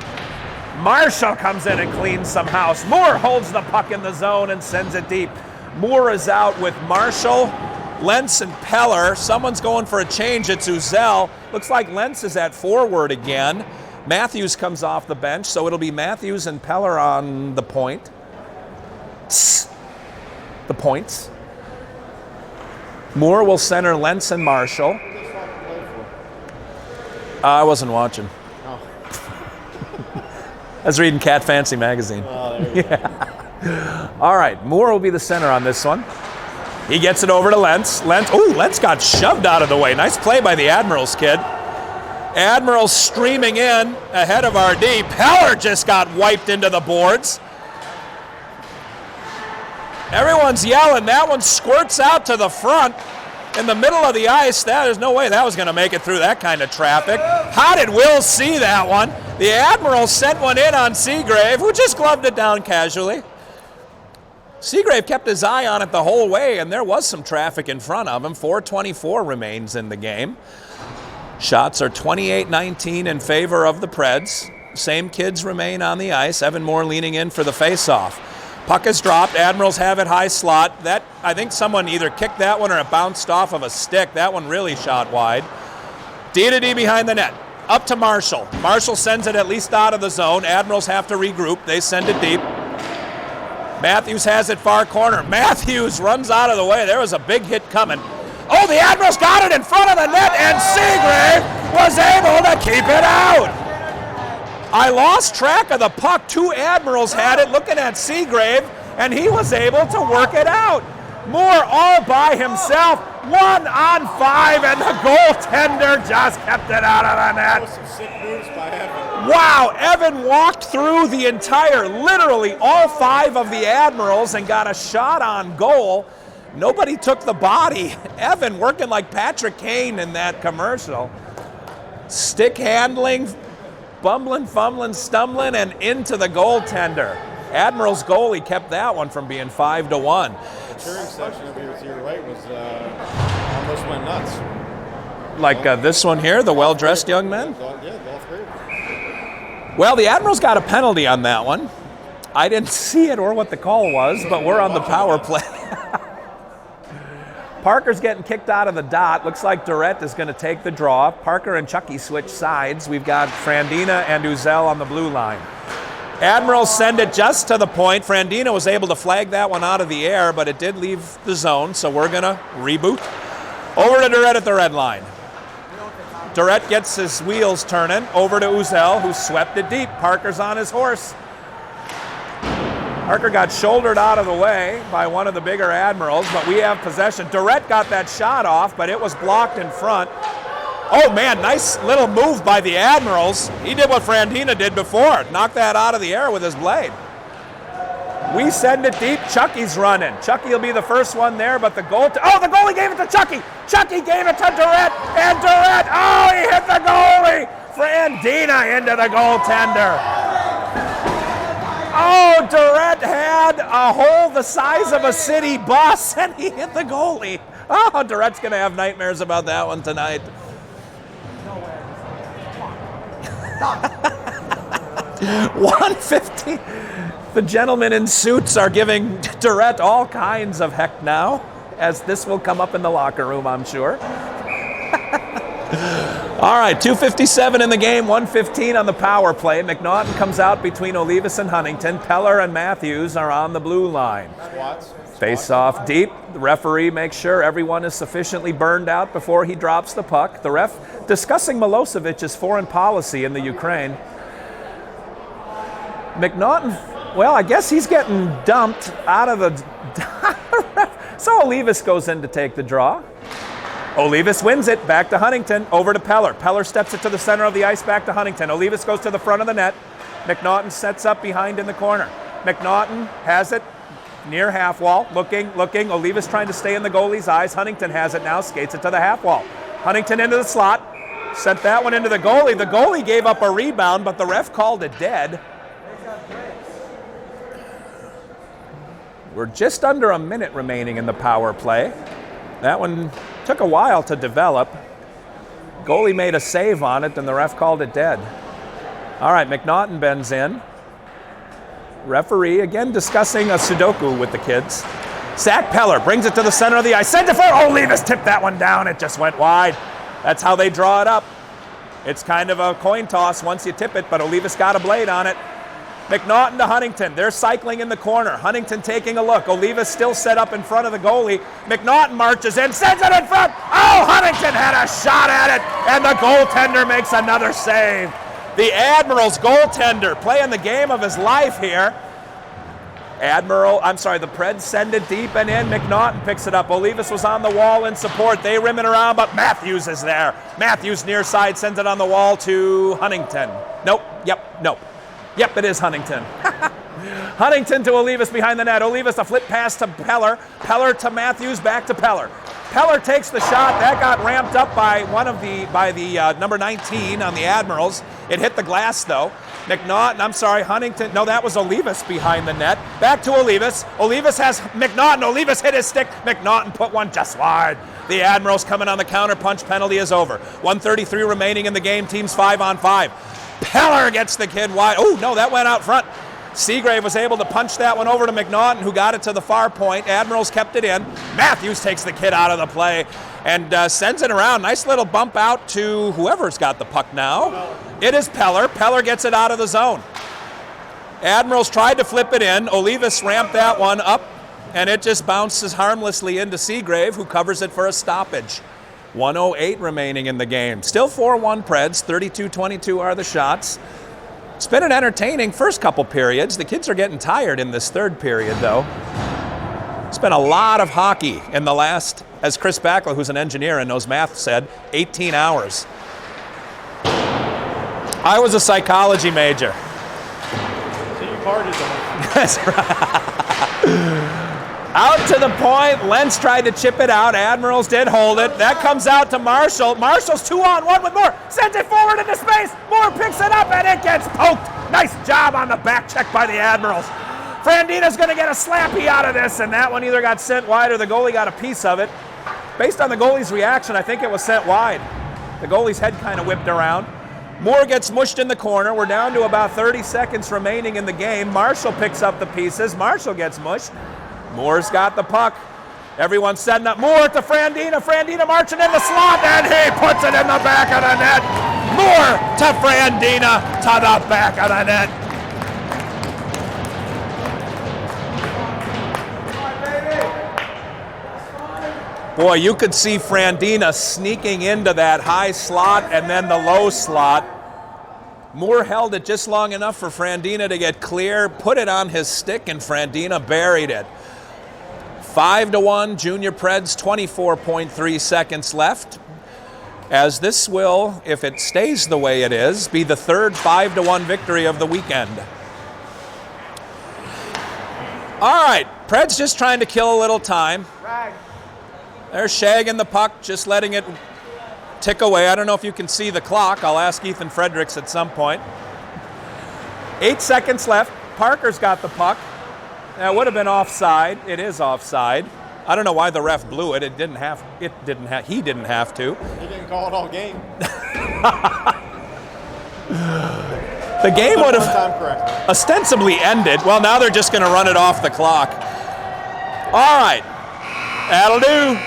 Marshall comes in and cleans some house. Moore holds the puck in the zone and sends it deep. Moore is out with Marshall, Lentz, and Peller. Someone's going for a change. It's Uzel. Looks like Lentz is at forward again. Matthews comes off the bench, so it'll be Matthews and Peller on the point. The points. Moore will center Lentz and Marshall. I wasn't watching. Oh. I was reading Cat Fancy magazine. Oh, there you go. All right, Moore will be the center on this one. He gets it over to Lentz. Lentz got shoved out of the way. Nice play by the Admirals kid. Admirals streaming in ahead of RD. Peller just got wiped into the boards. Everyone's yelling. That one squirts out to the front in the middle of the ice. There's no way that was going to make it through that kind of traffic. How did Will see that one? The Admirals sent one in on Seagrave, who just gloved it down casually. Seagrave kept his eye on it the whole way, and there was some traffic in front of him. 4:24 remains in the game. Shots are 28-19 in favor of the Preds. Same kids remain on the ice. Evan Moore leaning in for the face-off. Puck is dropped. Admirals have it high slot. That, I think someone either kicked that one or it bounced off of a stick. That one really shot wide. D to D behind the net. Up to Marshall. Marshall sends it at least out of the zone. Admirals have to regroup. They send it deep. Matthews has it far corner. Matthews runs out of the way. There was a big hit coming. Oh, the Admirals got it in front of the net, and Seagrave was able to keep it out. I lost track of the puck. 2 Admirals had it looking at Seagrave, and he was able to work it out. Moore all by himself, 1-on-5, and the goaltender just kept it out of the net. That was some sick moves by Evan. Wow, Evan walked through the entire, literally all 5 of the Admirals and got a shot on goal. Nobody took the body. Evan working like Patrick Kane in that commercial. Stick handling, bumbling, fumbling, stumbling, and into the goaltender. Admiral's goalie kept that one from being 5-1. The cheering section over here to your right was almost went nuts. Like this one here, the well-dressed young men? Yeah, all 3. Well, the Admirals got a penalty on that one. I didn't see it or what the call was, but we're on the power play. Parker's getting kicked out of the dot. Looks like Durrett is going to take the draw. Parker and Chucky switch sides. We've got Frandina and Uzel on the blue line. Admirals send it just to the point. Frandina was able to flag that one out of the air, but it did leave the zone, so we're going to reboot. Over to Durrett at the red line. Durrett gets his wheels turning. Over to Uzel, who swept it deep. Parker's on his horse. Parker got shouldered out of the way by one of the bigger Admirals, but we have possession. Durrett got that shot off, but it was blocked in front. Oh man, nice little move by the Admirals. He did what Frandina did before, knocked that out of the air with his blade. We send it deep, Chucky's running. Chucky will be the first one there, but the goalie gave it to Chucky. Chucky gave it to Durrett, and Durrett, he hit the goalie. Frandina into the goaltender. Oh, Durrett had a hole the size of a city bus, and he hit the goalie. Oh, Durrett's going to have nightmares about that one tonight. 150. The gentlemen in suits are giving Durrett all kinds of heck now, as this will come up in the locker room, I'm sure. All right, 2:57 in the game, 1:15 on the power play. McNaughton comes out between Olivas and Huntington. Peller and Matthews are on the blue line. Face off deep. The referee makes sure everyone is sufficiently burned out before he drops the puck. The ref discussing Milosevic's foreign policy in the Ukraine. McNaughton, well, I guess he's getting dumped out of the so Olivas goes in to take the draw. Olivas wins it, back to Huntington, over to Peller. Peller steps it to the center of the ice, back to Huntington. Olivas goes to the front of the net. McNaughton sets up behind in the corner. McNaughton has it near half wall, looking. Olivas trying to stay in the goalie's eyes. Huntington has it now, skates it to the half wall. Huntington into the slot, sent that one into the goalie. The goalie gave up a rebound, but the ref called it dead. We're just under a minute remaining in the power play. That one took a while to develop. Goalie made a save on it, and the ref called it dead. All right, McNaughton bends in. Referee again discussing a Sudoku with the kids. Zach Peller brings it to the center of the ice. Sent it for Olivas, tipped that one down. It just went wide. That's how they draw it up. It's kind of a coin toss once you tip it, but Olivas got a blade on it. McNaughton to Huntington. They're cycling in the corner. Huntington taking a look. Olivas still set up in front of the goalie. McNaughton marches in, sends it in front. Oh, Huntington had a shot at it, and the goaltender makes another save. The Admiral's goaltender playing the game of his life here. The Preds send it deep and in. McNaughton picks it up. Olivas was on the wall in support. They rim it around, but Matthews is there. Matthews near side sends it on the wall to Huntington. Nope. Yep, it is Huntington. Huntington to Olivas behind the net. Olivas a flip pass to Peller. Peller to Matthews, back to Peller. Peller takes the shot. That got ramped up by number 19 on the Admirals. It hit the glass though. Huntington. No, that was Olivas behind the net. Back to Olivas. Olivas has McNaughton. Olivas hit his stick. McNaughton put one just wide. The Admirals coming on the counter punch. Penalty is over. 1:33 remaining in the game. Teams 5-on-5. Peller gets the kid wide. Oh, no, that went out front. Seagrave was able to punch that one over to McNaughton, who got it to the far point. Admirals kept it in. Matthews takes the kid out of the play and sends it around. Nice little bump out to whoever's got the puck now. It is Peller. Peller gets it out of the zone. Admirals tried to flip it in. Olivas ramped that one up, and it just bounces harmlessly into Seagrave, who covers it for a stoppage. 1:08 remaining in the game. Still 4-1 Preds, 32-22 are the shots. It's been an entertaining first couple periods. The kids are getting tired in this third period, though. It's been a lot of hockey in the last, as Chris Backler, who's an engineer and knows math, said, 18 hours. I was a psychology major. So you parted them. That's right. Out to the point. Lentz tried to chip it out. Admirals did hold it. That comes out to Marshall. Marshall's 2-on-1 with Moore. Sends it forward into space. Moore picks it up and it gets poked. Nice job on the back check by the Admirals. Frandina's going to get a slappy out of this, and that one either got sent wide or the goalie got a piece of it. Based on the goalie's reaction, I think it was sent wide. The goalie's head kind of whipped around. Moore gets mushed in the corner. We're down to about 30 seconds remaining in the game. Marshall picks up the pieces. Marshall gets mushed. Moore's got the puck. Everyone's setting up. Moore to Frandina. Frandina marching in the slot, and he puts it in the back of the net. Moore to Frandina to the back of the net. Boy, you could see Frandina sneaking into that high slot and then the low slot. Moore held it just long enough for Frandina to get clear, put it on his stick, and Frandina buried it. 5-1, Junior Preds, 24.3 seconds left. As this will, if it stays the way it is, be the third 5-1 victory of the weekend. All right, Preds just trying to kill a little time. They're shagging the puck, just letting it tick away. I don't know if you can see the clock. I'll ask Ethan Fredericks at some point. 8 seconds left. Parker's got the puck. That would have been offside. It is offside. I don't know why the ref blew it. He didn't have to. He didn't call it all game. The game would have ostensibly ended. Well, now they're just going to run it off the clock. All right. That'll do.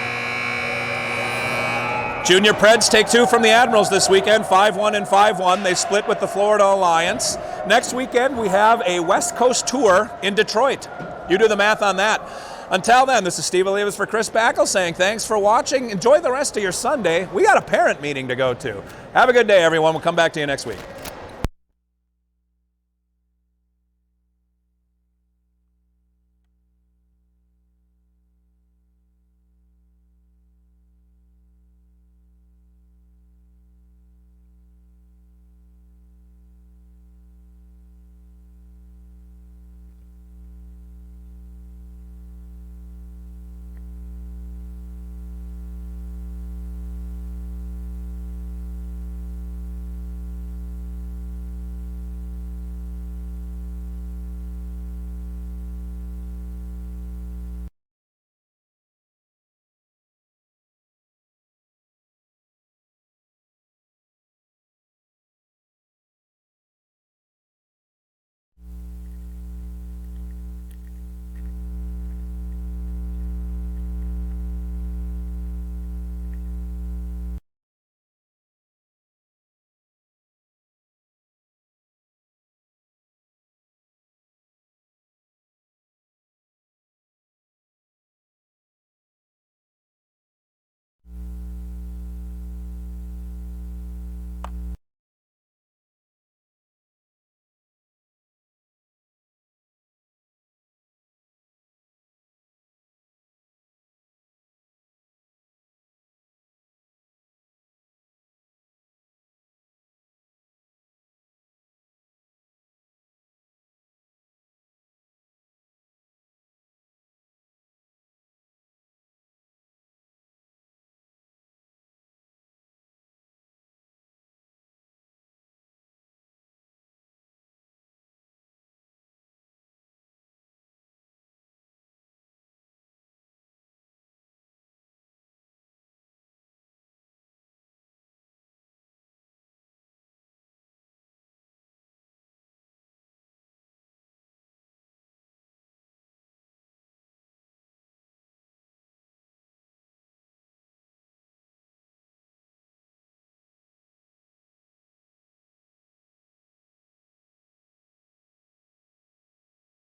Junior Preds take 2 from the Admirals this weekend, 5-1 and 5-1. They split with the Florida Alliance. Next weekend, we have a West Coast tour in Detroit. You do the math on that. Until then, this is Steve Olivas for Chris Backle saying thanks for watching. Enjoy the rest of your Sunday. We got a parent meeting to go to. Have a good day, everyone. We'll come back to you next week.